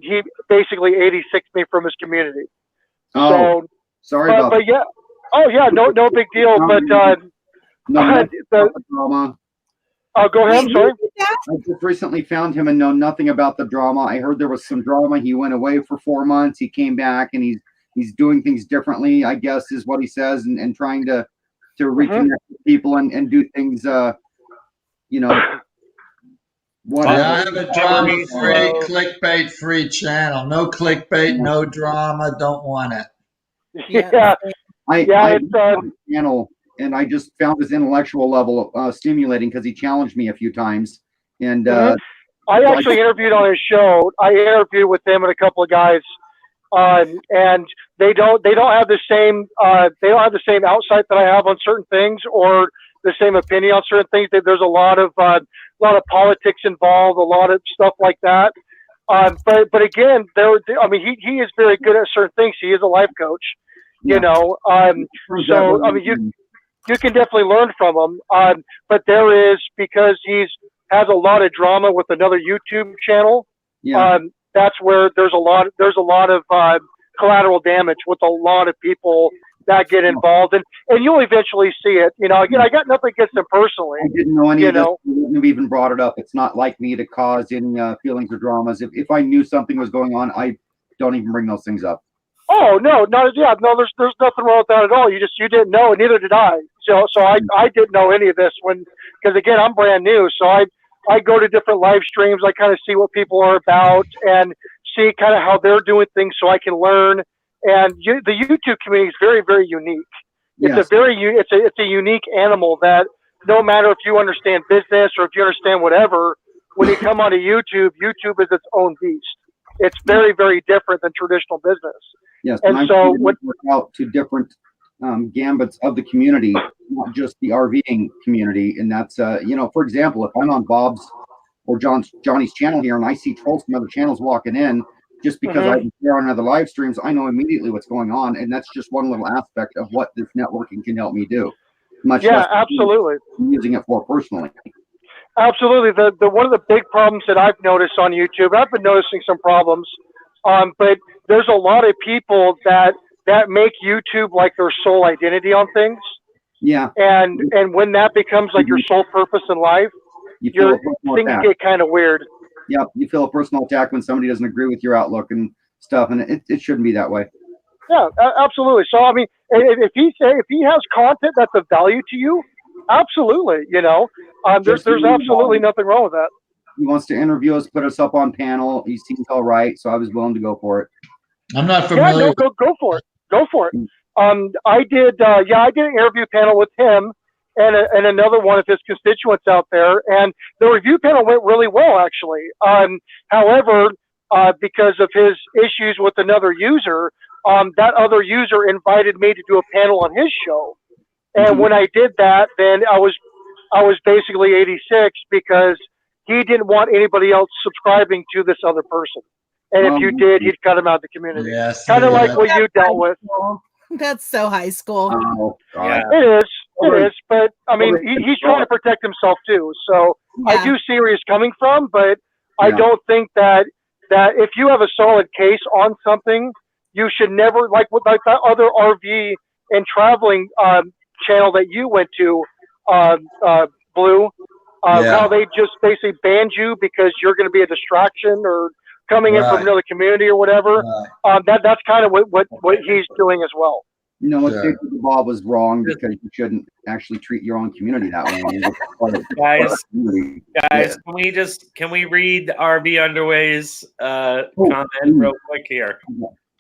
he basically 86'd me from his community. Oh, so, sorry about but yeah. Oh yeah, no big deal. But drama. Go ahead. I'm sorry. I just recently found him and know nothing about the drama. I heard there was some drama. He went away for 4 months. He came back and he's doing things differently, I guess is what he says, and trying to reconnect with people and do things. You know. I have a drama-free, clickbait-free channel. No clickbait, no drama. Don't want it. Yeah. I channel, and I just found his intellectual level stimulating because he challenged me a few times. And I actually interviewed on his show. I interviewed with him and a couple of guys, and they don't have the same outsight that I have on certain things or the same opinion on certain things. There's a lot of politics involved, a lot of stuff like that. But again, I mean, he is very good at certain things. He is a life coach. You know, so I mean, you can definitely learn from him. But there is, because has a lot of drama with another YouTube channel. That's where there's a lot of collateral damage with a lot of people that get involved, and you'll eventually see it. You know, again, I got nothing against them personally. I didn't know any of this. You wouldn't have even brought it up. It's not like me to cause any feelings or dramas. If I knew something was going on, I don't even bring those things up. Oh no, there's nothing wrong with that at all. You didn't know, and neither did I. So I didn't know any of this because again, I'm brand new. So I go to different live streams. I kind of see what people are about and see kind of how they're doing things, so I can learn. And the YouTube community is very, very unique. It's it's a unique animal that no matter if you understand business or if you understand whatever, when you come onto YouTube, YouTube is its own beast. It's very, very different than traditional business. Yes, and so work out to different gambits of the community, not just the RVing community. And that's for example, if I'm on Bob's or Johnny's channel here and I see trolls from other channels walking in, just because I'm there on other live streams, I know immediately what's going on, and that's just one little aspect of what this networking can help me do. Much less absolutely. I'm using it for personally. Absolutely. The one of the big problems that I've noticed on YouTube, I've been noticing some problems, but there's a lot of people that make YouTube like their sole identity on things. Yeah. And when that becomes like your sole purpose in life, things get kind of weird. Yep, you feel a personal attack when somebody doesn't agree with your outlook and stuff, and it shouldn't be that way. Yeah, absolutely. So I mean, if he has content that's of value to you, absolutely. There's absolutely nothing wrong with that. He wants to interview us, put us up on panel. He seems all right, so I was willing to go for it. I'm not familiar. Yeah, no, go for it. Go for it. I did an interview panel with him and another one of his constituents out there, and the review panel went really well, actually. However, because of his issues with another user, that other user invited me to do a panel on his show, and when I did that, then I was basically 86 because he didn't want anybody else subscribing to this other person, and if you did, he'd cut him out of the community. Yes, kind of like what you dealt with. That's so high school. Oh, God. It is, but I mean, he's trying to protect himself too. So I do see where he's coming from, but I don't think that if you have a solid case on something, you should never, like that other RV and traveling channel that you went to, Blue, how they just basically banned you because you're going to be a distraction or coming in from another community or whatever. That's kind of what he's doing as well. No, what Sure. David Bob was wrong because you shouldn't actually treat your own community that way. Guys, can we read RB Underway's comment real quick here?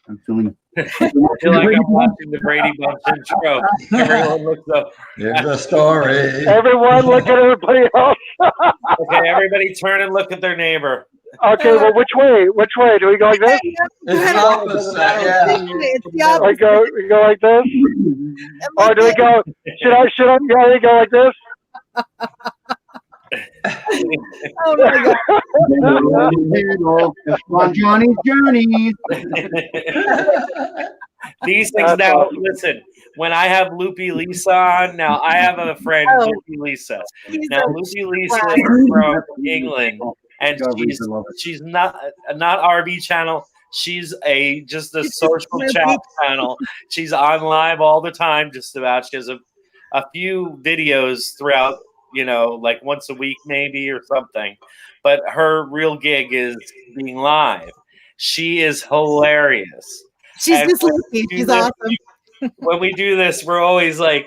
I'm feeling. I feel like I'm watching the Brady Bunch intro. Everyone looks up. Here's the story. Everyone look at everybody else. Okay, everybody turn and look at their neighbor. Okay, well, which way? Which way? Do we go like this? It's opposite, yeah. It's the opposite. We go like this? Or do we go, yeah, we go like this? Oh my God. On Johnny's journey. These things That's now, awesome. listen, when I have Loopy Lisa on, now I have a friend, Oh. Loopy Lisa. He's Now, a Loopy Lisa wow. is from England, and God, Lisa, love it. she's not RB channel. She's just a She's social just chat channel. She's on live all the time, just about. She has a few videos throughout, like once a week maybe or something. But her real gig is being live. She is hilarious. She's And just Lucy. She's awesome. When we do this, we're always like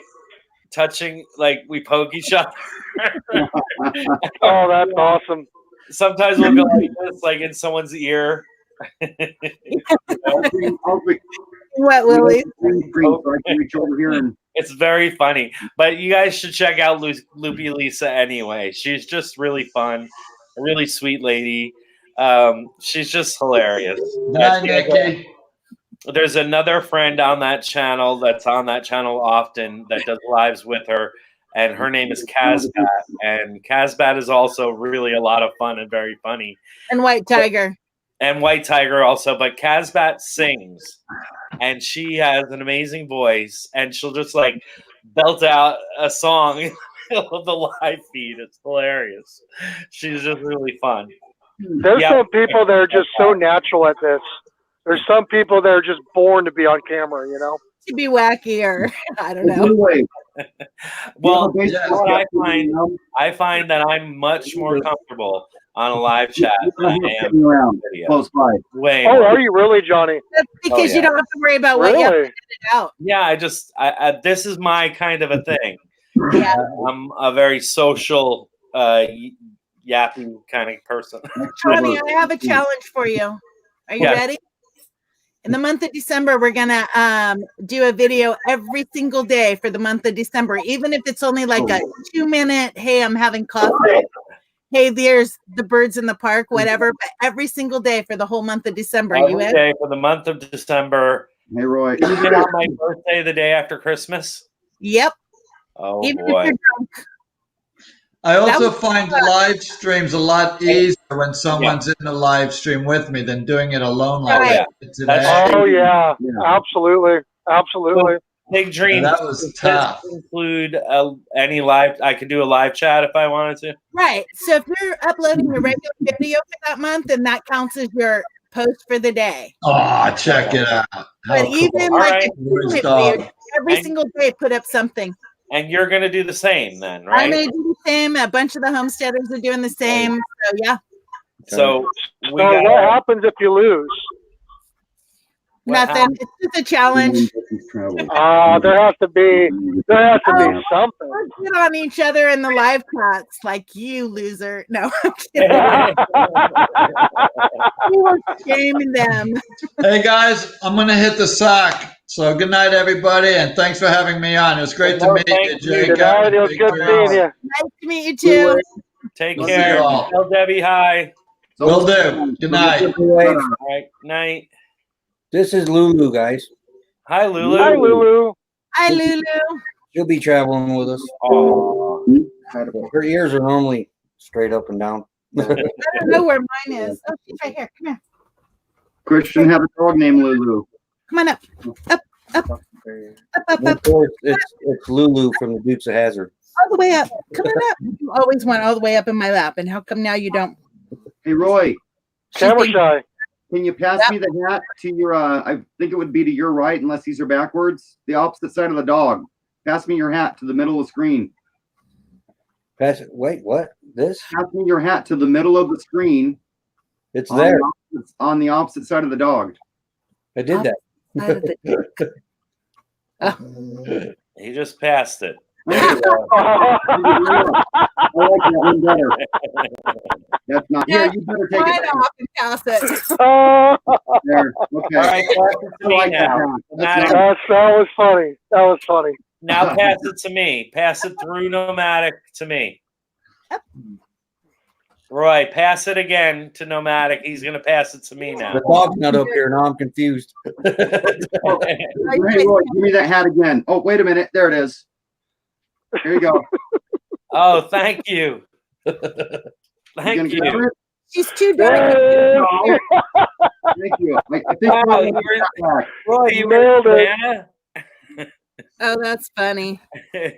touching, like we poke each other. Oh, that's awesome. Sometimes we'll go like this, like in someone's ear. What, Lily? Reach over here and It's very funny. But you guys should check out Loopy Lisa anyway. She's just really fun, a really sweet lady. She's just hilarious. Good night, Nikki. There's another friend on that channel that's on that channel often that does lives with her, and her name is Casbat. And Casbat is also really a lot of fun and very funny. And White Tiger. And White Tiger also, but Casbat sings, and she has an amazing voice, and she'll just like belt out a song in the middle of the live feed. It's hilarious. She's just really fun. There's some people that are just so natural at this. There's some people that are just born to be on camera, To be wacky or I don't know. anyway, Well, yeah. what I find that I'm much more comfortable on a live chat than I am around video. close by. Way Oh, more. are you really, Johnny? That's because yeah. you don't have to worry about what you have to Really? edit out. Yeah, I this is my kind of a thing. Yeah. I'm a very social, yappy kind of person. Johnny, I have a challenge for you. Are you Yes. ready? In the month of December, we're gonna do a video every single day for the month of December, even if it's only like a 2-minute. Hey, I'm having coffee. Hey, there's the birds in the park, whatever. But every single day for the whole month of December. You Every in? day for the month of December, Hey, Roy. even on my birthday, the day after Christmas. Yep. Oh Even boy! if you're drunk. I also was find live streams a lot easier when someone's in the live stream with me than doing it alone like Right. I did today. Oh, yeah. Yeah. Absolutely. Absolutely. Big dreams. That was Does this tough. include any live? I could do a live chat if I wanted to. Right. So if you're uploading your regular video for that month, then that counts as your post for the day. Oh, check it out. How But cool. even All like right. a 2-minute Where's dog? video, every And- single day, put up something. And you're gonna do the same then, I'm right? gonna do the same. A bunch of the homesteaders are doing the same. So yeah, So we So got what happens if you lose? What nothing. It's just a challenge. There has to be something. Let's get on each other in the live chats, like you loser. No, I'm kidding. We were shaming them. Hey guys, I'm gonna hit the sack. So good night, everybody, and thanks for having me on. It was great to Well, meet you, thank you. Jake. Good night. It was good seeing you. Nice to meet you too. Take Love care. you all. Tell Debbie hi. Will do. Good night. All right. Night. This is Lulu, guys. Hi, Lulu. Hi, Lulu. Hi, Lulu. She'll be traveling with us. Aw. Her ears are normally straight up and down. I don't know where mine is. Oh, she's right here. Come here. Christian have a dog named Lulu. Come on up. Up, up, up, up, And up. of course, it's Lulu from the Dukes of Hazzard. All the way up. Come on up. You always want all the way up in my lap. And how come now you don't? Hey, Roy, Camera shy. can you pass me the hat to your, I think it would be to your right unless these are backwards, the opposite side of the dog. Pass me your hat to the middle of the screen. Pass it. Wait, what? This? Pass me your hat to the middle of the screen It's there. on the opposite side of the dog. I did that. Out of the- He just passed it. There you go. I like that one better. That's not here. You better take Sign it. off and pass it. There. Okay. All right, pass it to I me like that. now. John. Nomadic. That's That was funny. That was funny. Now pass it to me. Pass it through Nomadic to me. Roy, pass it again to Nomadic. He's going to pass it to me now. The dog's not up here. Now I'm confused. Hey, Roy, give me that hat again. Oh, wait a minute. There it is. Here you go. Oh, thank you. You Thank gonna grab you. it? She's too dark. No. Thank you. I think Wow, Roy you wants were- that back. Roy, you Nailed were it. Savannah? Oh, that's funny. I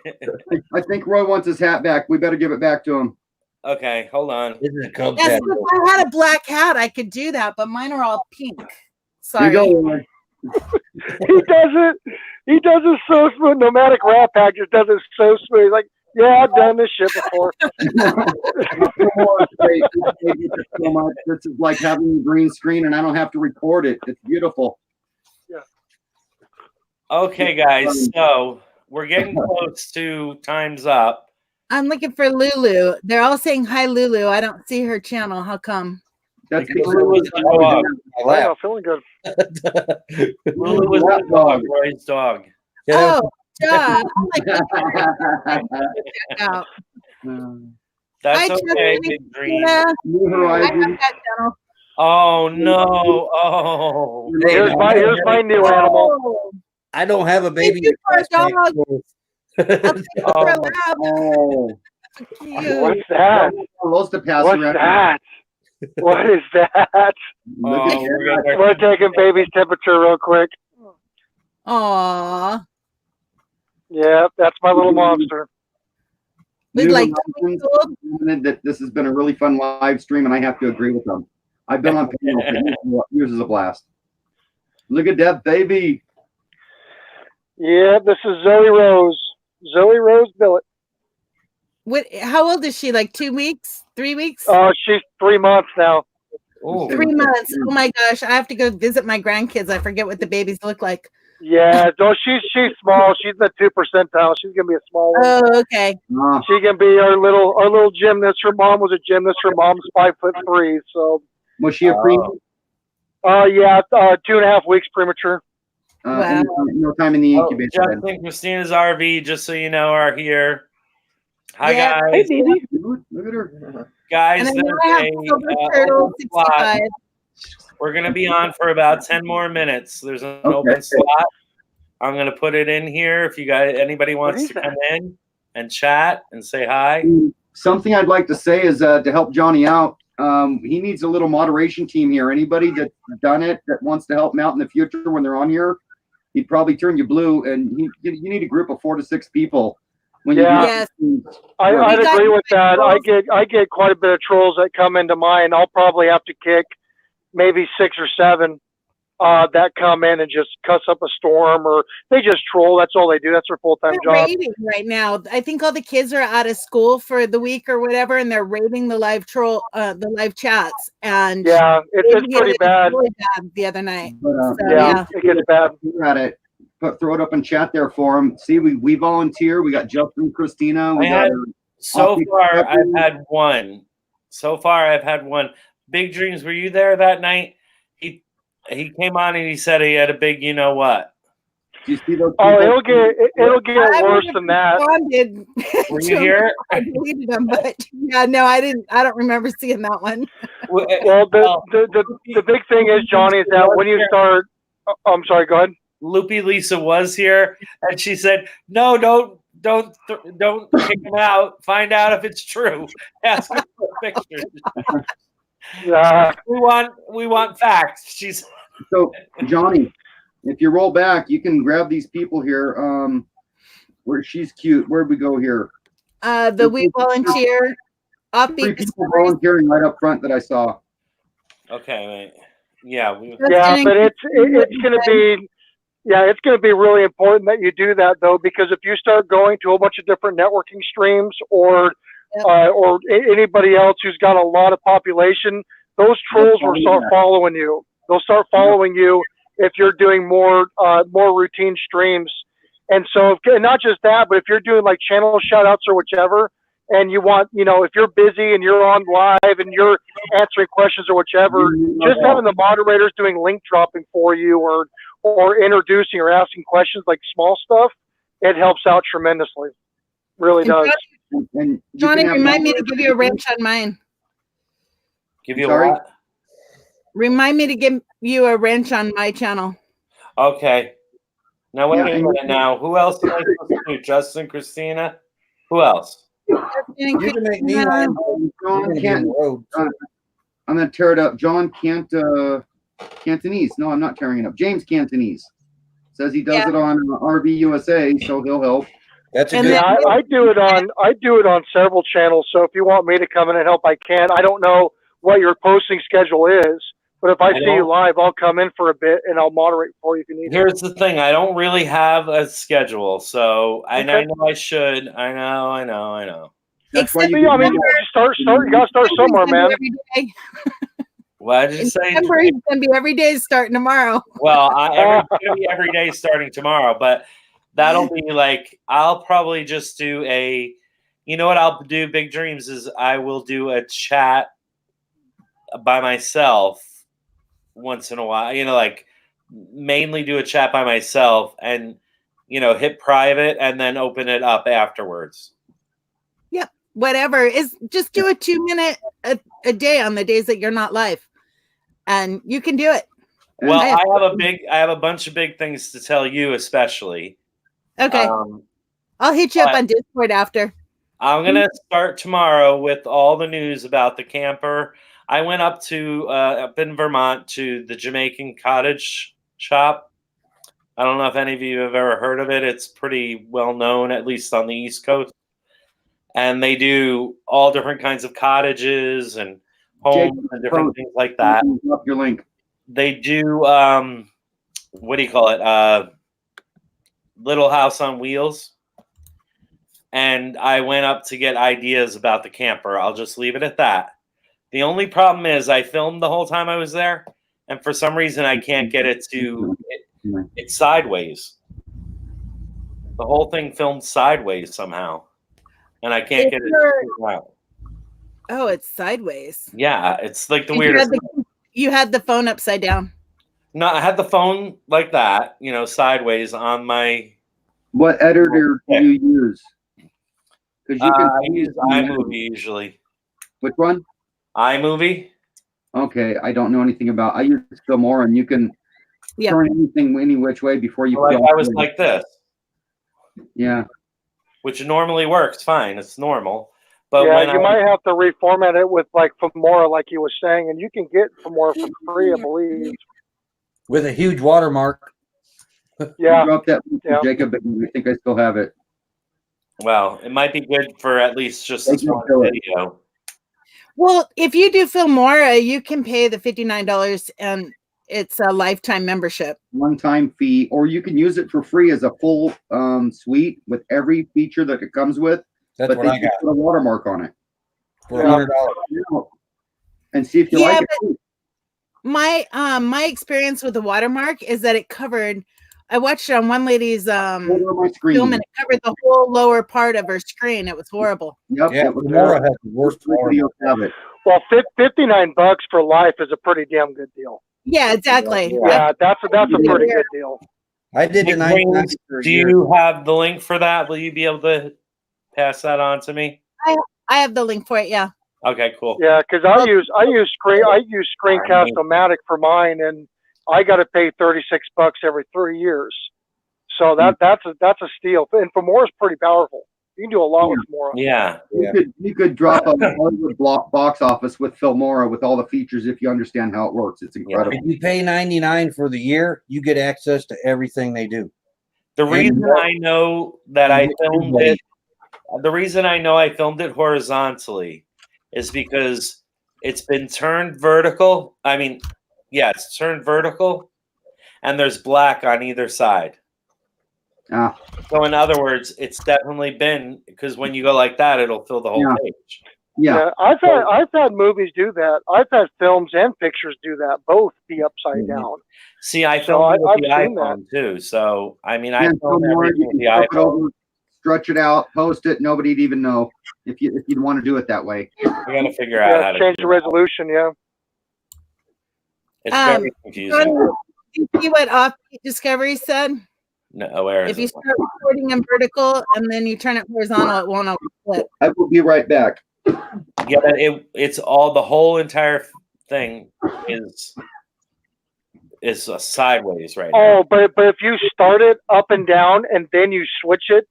think Roy wants his hat back. We better give it back to him. Okay, hold on. This is a Cubs Yes, hat. if I had a black hat, I could do that, but mine are all pink. Here Sorry. you go, Roy. He does it so smooth. Nomadic Rat Pack just does it so smooth. He's like, yeah, I've done this shit before. Thank you so much. This is like having a green screen, and I don't have to record it. It's beautiful. Okay, guys, so we're getting close to time's up. I'm looking for Lulu. They're all saying hi, Lulu. I don't see her channel. How come? That's Because Lulu was the dog. My I'm lap. feeling good. Lulu was the dog, Roy's dog. Yeah, Oh, duh. I'm like, check out. That's Hi, okay, Justin. Big Dream. Yeah, New I have Horizons. that channel. Oh no! Oh, Hey, Here's my new animal. Oh, I don't have a baby. you for a dog. so- I'll take you for a Oh. lap. Oh, Cute. What's that? those to pass What's around. that? What is that? Look oh, at we're that. getting We're taking baby's temperature real quick. Aw. Yeah, that's my little monster. With New like 2 Horizons. weeks old. That this has been a really fun live stream, and I have to agree with them. I've been on panel for years is a blast. Look at that baby. Yeah, this is Zoe Rose. Zoe Rose Billet. What? How old is she? Like 2 weeks? 3 weeks? She's 3 months now. Oh, 3 months. Oh my gosh! I have to go visit my grandkids. I forget what the babies look like. Yeah, no, she's small. She's in the 2 percentile. She's gonna be a small one. Oh, okay. She can be our little gymnast. Her mom was a gymnast. Her mom's 5'3". So Was she a preemie? yeah, 2.5 weeks premature. Wow. No time in the oh, incubator. then. Justin, Christina's RV, just so you know, are here. Hi, Yeah. guys. Look at her. Guys, And then there's I have a Silver Turtle open slot. 65. We're going to be on for about 10 more minutes. There's an Okay. open slot. I'm going to put it in here if you guys, anybody wants is to that? come in and chat and say hi. Something I'd like to say is to help Johnny out. He needs a little moderation team here. Anybody that's done it that wants to help him out in the future when they're on here, he'd probably turn you blue. And you need a group of 4 to 6 people. When Yeah. Yes. I'd You guys agree with like that. trolls? I get quite a bit of trolls that come into mine. I'll probably have to kick maybe 6 or 7 that come in and just cuss up a storm, or they just troll. That's all they do. That's their full-time They're job. raiding right now. I think all the kids are out of school for the week or whatever, and they're raiding the the live chats. And Yeah, it's it pretty was bad. really bad the other night. But, So, Yeah, it gets bad. We're at it. Throw it up in chat there for him. See, we volunteer. We got Justin, Christina. We I got had- So far, I've had one. Big Dreams, were you there that night? He came on and he said he had a big, you know what? Do you see those? Oh, people? it'll get I worse would've than that. responded Were to you here? I deleted them, but yeah, no, I didn't. I don't remember seeing that one. Well, the big thing is, Johnny, is that when you start, I'm sorry, go ahead. Loopy Lisa was here, and she said, "No, don't kick him out. Find out if it's true. Ask him for pictures. We want facts." She's So, Johnny, if you roll back, you can grab these people here. Where she's cute. Where'd we go here? The We Volunteer 3 offbeat people discoveries. volunteering right up front that I saw. okay. Wait. Yeah, Yeah, but it's going to be. Yeah, it's going to be really important that you do that, though, because if you start going to a bunch of different networking streams or anybody else who's got a lot of population, those trolls will start following you. They'll start following you if you're doing more routine streams. And so, and not just that, but if you're doing like channel shout outs or whichever, and you want, if you're busy and you're on live and you're answering questions or whichever, just having the moderators doing link dropping for you or introducing or asking questions, like small stuff, it helps out tremendously. Really does. And Johnny, remind me to give you a ranch on mine. Give you Sorry? a what? Remind me to give you a wrench on my channel. Okay. Now wait Yeah, a and- minute. Now, who else am I supposed to do? Justin, Christina? Who else? You can make me like John can't. I'm gonna tear it up. John can't. Cantonese. No, I'm not tearing it up. James Cantonese says he does it on RV USA, so he'll help. That's a And good. Yeah, I do it on several channels. So if you want me to come in and help, I can. I don't know what your posting schedule is, but if I see you live, I'll come in for a bit and I'll moderate for you if you need. Here's the thing. I don't really have a schedule, so I know I should. I know. That's why Except you. I mean, you start. You gotta start somewhere, man. every day. What did you say? December is gonna be every day starting tomorrow. Well, it's gonna be every day starting tomorrow, but that'll be like I'll probably just do a. You know what I'll do? Big Dreams is I will do a chat by myself once in a while. Like mainly do a chat by myself and hit private and then open it up afterwards. Yep, whatever is just do a 2-minute a day on the days that you're not live, and you can do it. Well, I have a bunch of big things to tell you, especially. Okay, I'll hit you up on Discord after. I'm gonna start tomorrow with all the news about the camper. I went up in Vermont to the Jamaican cottage shop. I don't know if any of you have ever heard of it. It's pretty well known, at least on the East Coast. And they do all different kinds of cottages and homes and different things like that. Up your link. They do what do you call it? Little House on Wheels. And I went up to get ideas about the camper. I'll just leave it at that. The only problem is I filmed the whole time I was there, and for some reason I can't get it to it's sideways. The whole thing filmed sideways somehow, and I can't get it to out. Oh, it's sideways. Yeah, it's like the weirdest. You had the phone upside down. No, I had the phone like that, sideways on my. What editor do you use? Because I use iMovie usually. Which one? iMovie. Okay, I don't know anything about. I use Filmora, and you can turn anything any which way before you. I was like this. Yeah. Which normally works fine. It's normal. But yeah, you might have to reformat it with like Filmora, like you were saying, and you can get Filmora for free, I believe. With a huge watermark. Yeah. Drop that, Jacob. But I think I still have it. Well, it might be good for at least just this one video. Well, if you do Filmora, you can pay the $59 and it's a lifetime membership. One-time fee, or you can use it for free as a full suite with every feature that it comes with. That's what I got. Put a watermark on it. For $100. And see if you like it. My experience with the watermark is that it covered. I watched it on one lady's film, and it covered the whole lower part of her screen. It was horrible. Yep. Yeah, Filmora has the worst watermark. Well, $59 for life is a pretty damn good deal. Yeah, exactly. Yeah, that's a pretty good deal. I did the 99. Do you have the link for that? Will you be able to pass that on to me? I have the link for it. Yeah. Okay, cool. Yeah, because I use Screencast-O-Matic for mine, and I got to pay $36 every 3 years. So that's a steal. And Filmora is pretty powerful. You can do a lot with Filmora. Yeah. You could drop a Hollywood box office with Filmora with all the features if you understand how it works. It's incredible. If you pay $99 for the year, you get access to everything they do. The reason I know that I filmed it, the reason I know I filmed it horizontally is because it's been turned vertical. I mean, yeah, it's turned vertical, and there's black on either side. So in other words, it's definitely been, because when you go like that, it'll fill the whole page. Yeah. I've had movies do that. I've had films and pictures do that, both be upside down. See, I So filmed it with I've the seen that. iPhone too. So I mean, I And film so more, everything you with can the flip it iPhone. over, stretch it out, post it. Nobody'd even know if you'd want to do it that way. I gotta figure out how to Change do the that. resolution. Yeah. It's very confusing. You see what Offbeat Discovery said? No, where is If you it? start recording in vertical and then you turn it horizontal, it won't always flip. I will be right back. Yeah, but it's all the whole entire thing is sideways right now. Oh, but if you start it up and down and then you switch it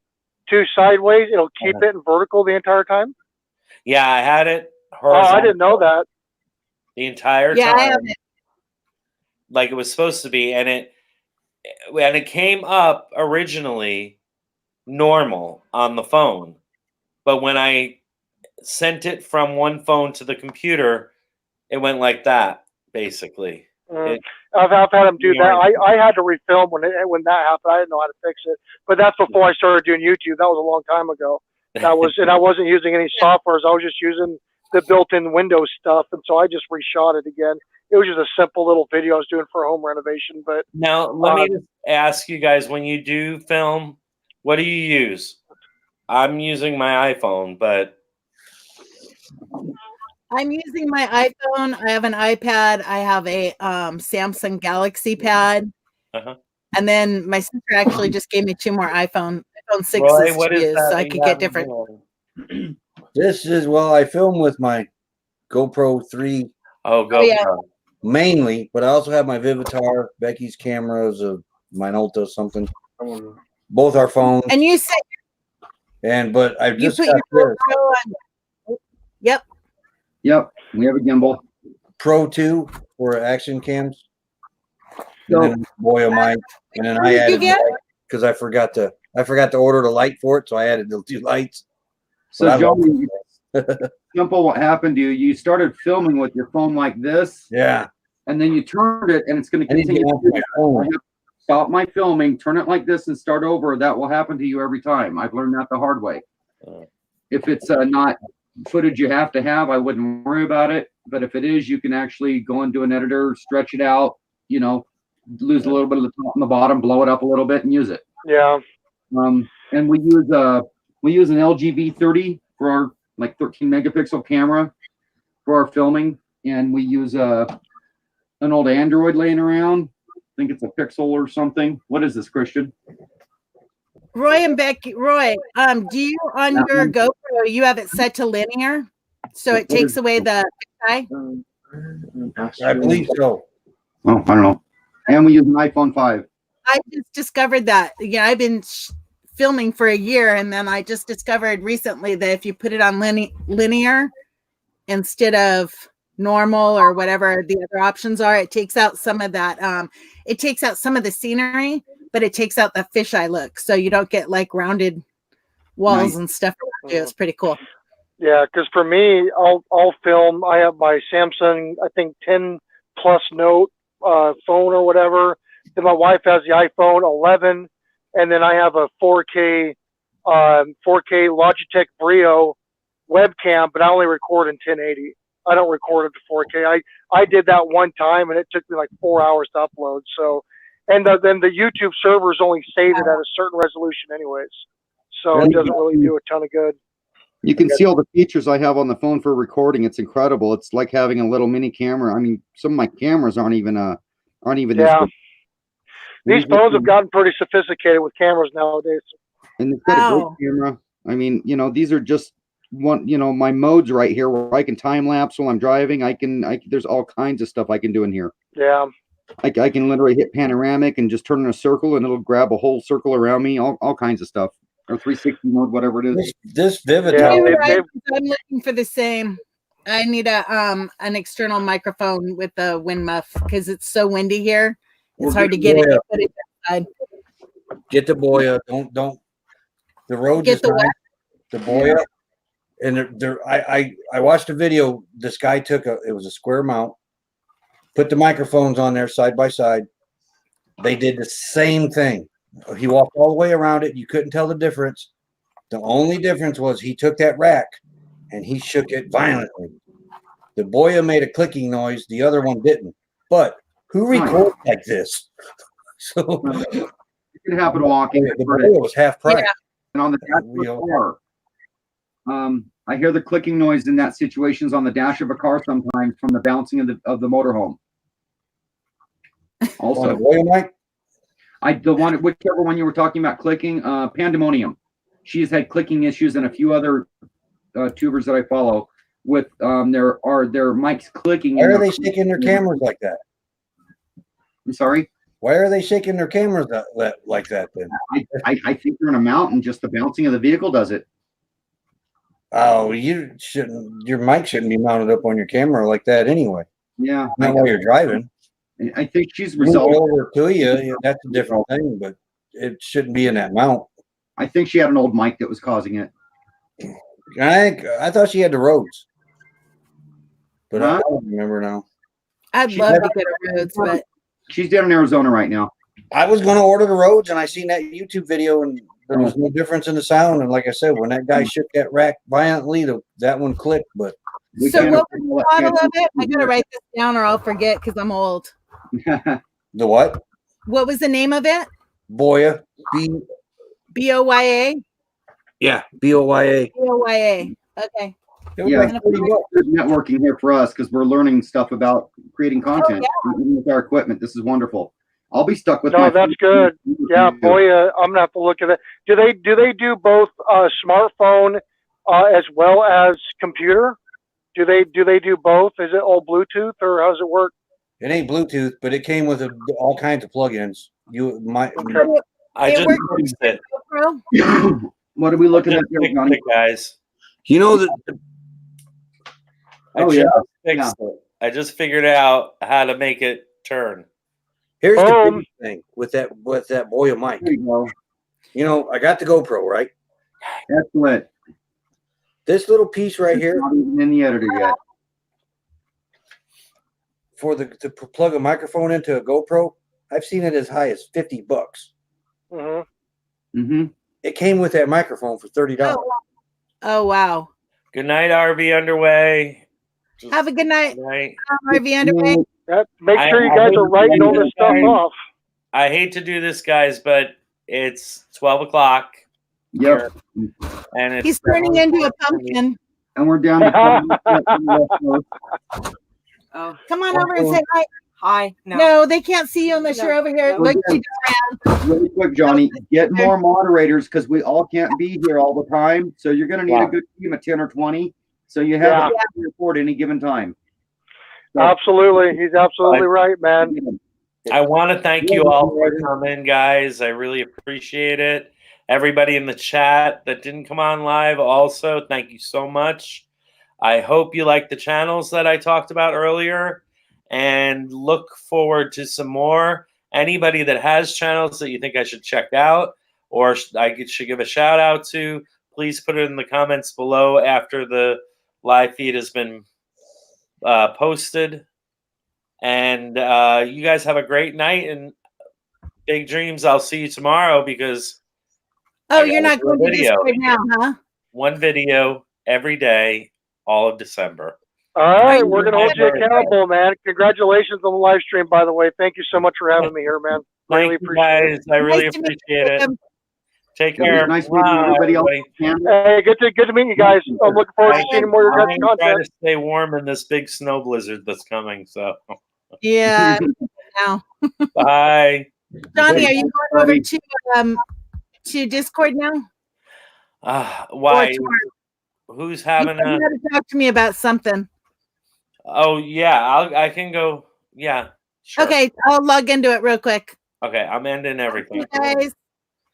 to sideways, it'll keep it in vertical the entire time. Yeah, I had it Oh, horizontal I didn't know that. the entire Yeah, I time, have it. like it was supposed to be, and it came up originally normal on the phone, but when I sent it from one phone to the computer, it went like that basically. I've had them do that. I had to refilm when that happened. I didn't know how to fix it, but that's before I started doing YouTube. That was a long time ago. That was, and I wasn't using any softwares. I was just using the built-in Windows stuff, and so I just reshot it again. It was just a simple little video I was doing for home renovation. But Now let me just ask you guys: when you do film, what do you use? I'm using my iPhone, but I'm using my iPhone. I have an iPad. I have a Samsung Galaxy Pad. And then my sister actually just gave me 2 more iPhone 6s Roy, what to is use, that so I you could get have in different. hand? This is, well, I film with my GoPro 3 Oh, GoPro. yeah. mainly, but I also have my Vivitar, Becky's cameras, of Minolta, something. Both our phones. And you said But I you just put got your this GoPro on. Yep. Yep, we have a gimbal. Pro 2 for action cams. So- And then Boya mic, and then What I did you added get? because I forgot to order the light for it, so I added the 2 lights. So, But I love Joey, simple. What happened to you? You started filming with your phone like this, Yeah, and then you turned it, and it's going to I need to continue. get off my I phone. have to stop my filming, turn it like this, and start over. That will happen to you every time. I've learned that the hard way. If it's not footage you have to have, I wouldn't worry about it. But if it is, you can actually go into an editor, stretch it out, lose a little bit of the top and the bottom, blow it up a little bit, and use it. yeah, And we use an LG V30 for our 13 megapixel camera for our filming, and we use an old Android laying around. I think it's a Pixel or something. What is this, Christian? Roy and Becky. Roy, do you on your GoPro you have it set to linear, so it takes away the eye? I believe so. Oh, I don't know. And we use an iPhone 5. I just discovered that. Yeah, I've been filming for a year, and then I just discovered recently that if you put it on linear instead of normal or whatever the other options are, it takes out some of that. It takes out some of the scenery, but it takes out the fisheye look, so you don't get like rounded walls and stuff around you. It's pretty cool. yeah. Because for me, I'll film. I have my Samsung, I think 10 Plus Note phone or whatever. Then my wife has the iPhone 11, and then I have a 4K Logitech Brio webcam, but I only record in 1080. I don't record it to 4K. I did that one time, and it took me like 4 hours to upload. So, and then the YouTube servers only save it at a certain resolution, anyways. So it doesn't really do a ton of good. You can see all the features I have on the phone for recording. It's incredible. It's like having a little mini camera. I mean, some of my cameras aren't even this Yeah. good. These phones have gotten pretty sophisticated with cameras nowadays. And it's got a great camera. I mean, these are just my modes right here where I can time lapse while I'm driving. There's all kinds of stuff I can do in here. Yeah. I can literally hit panoramic and just turn in a circle, and it'll grab a whole circle around me. All kinds of stuff. Or 360 mode, whatever it is. This Vivitar. Yeah, I'm looking for the same. I need an external microphone with a wind muff because it's so windy here. It's hard to get it. Put it inside. Get the Boya. Don't. The road Get is the nice. what? The Boya. And I watched a video. This guy it was a square mount, put the microphones on there side by side. They did the same thing. He walked all the way around it. You couldn't tell the difference. The only difference was he took that rack and he shook it violently. The Boya made a clicking noise. The other one didn't. But who records like this? So It could happen walking. the Boya was half price. Yeah. And on the dash of a car, I hear the clicking noise in that situations on the dash of a car sometimes from the bouncing of the motorhome. On the Also, Boya mic? whichever one you were talking about clicking, Pandemonium. She's had clicking issues and a few other tubers that I follow with their mics clicking. Why are they shaking their cameras like that? I'm sorry. Why are they shaking their cameras like that then? I think they're in a mountain. Just the bouncing of the vehicle does it. Oh, you shouldn't. Your mic shouldn't be mounted up on your camera like that anyway. Yeah, Not while you're driving. I think she's Move it resolved. over to you. That's a different thing, but it shouldn't be in that mount. I think she had an old mic that was causing it. I thought she had the roads, but I Huh? don't remember now. I'd She love had- to go to Rhodes, but She's down in Arizona right now. I was going to order the roads, and I seen that YouTube video, and there was no difference in the sound. And like I said, when that guy shook that rack violently, that one clicked. But We so can't what was the afford model that. of it? I gotta write this down or I'll forget because I'm old. the what? What was the name of it? Boya. BOYA? Yeah, BOYA. BOYA. Okay. It was Yeah. like $30. There's networking here for us because we're learning stuff about creating content even with our equipment. This is wonderful. I'll be stuck with No, my that's good. Yeah, boy, I'm gonna have to look at it. Do they do both smartphone as well as computer? Do they do both? Is it all Bluetooth or how does it work? It ain't Bluetooth, but it came with all kinds of plugins. Okay. I It just works. fixed it. GoPro? What are we looking at Just there, fixed Johnny? it, guys. You know that I Oh, just yeah. fixed it. I just figured out how to make it turn. here's the Boom. big thing with that Boya mic. There you go. You know, I got the GoPro, right? Excellent. This little piece right here Not even in the editor yet. for to plug a microphone into a GoPro, I've seen it as high as $50. Hmm. Mm-hmm. It came with that microphone for $30. Oh wow. Good night, RV Underway. Just Have a good night, good night. RV Underway. Make I- sure you I guys hate are to writing do all this this, stuff guys. off. I hate to do this, guys, but it's 12 o'clock. Yep. And it's He's turning into a pumpkin. And we're down to Oh, Come on over and say hi. hi. No, they can't see you unless No. you're over here. No. Look, you just really quick, Johnny. Get more moderators because we all can't be here all the time. So you're going to need Yeah. a good team of 10 or 20. So you have Yeah. a report any given time. So- Absolutely, he's absolutely right, man. I want to thank you all for coming, guys. I really appreciate it. Everybody in the chat that didn't come on live, also, thank you so much. I hope you like the channels that I talked about earlier and look forward to some more. Anybody that has channels that you think I should check out or I should give a shout out to, please put it in the comments below after the live feed has been posted. And you guys have a great night and big dreams. I'll see you tomorrow because Oh, I you're gotta not do a going to video. Discord now, huh? one video every day, all of December. All right, we're gonna hold you accountable, man. Congratulations on the live stream, by the way. Thank you so much for having me here, man. Really Thank you, appreciate it. guys. I really Nice to meet appreciate it. Take It was care. nice meeting Bye, everybody else. everybody. Hey, good to meet you guys. I'm looking forward to seeing more of your I'm guys' gonna try content. to stay warm in this big snow blizzard that's coming. So, Yeah. Now, bye. Johnny, are you going over to Discord now? Why? Or tomorrow? Who's You having said you a? had to talk to me about something. Oh yeah, I can go. Yeah. Sure. Okay, I'll log into it real quick. Okay, I'm ending everything. You guys.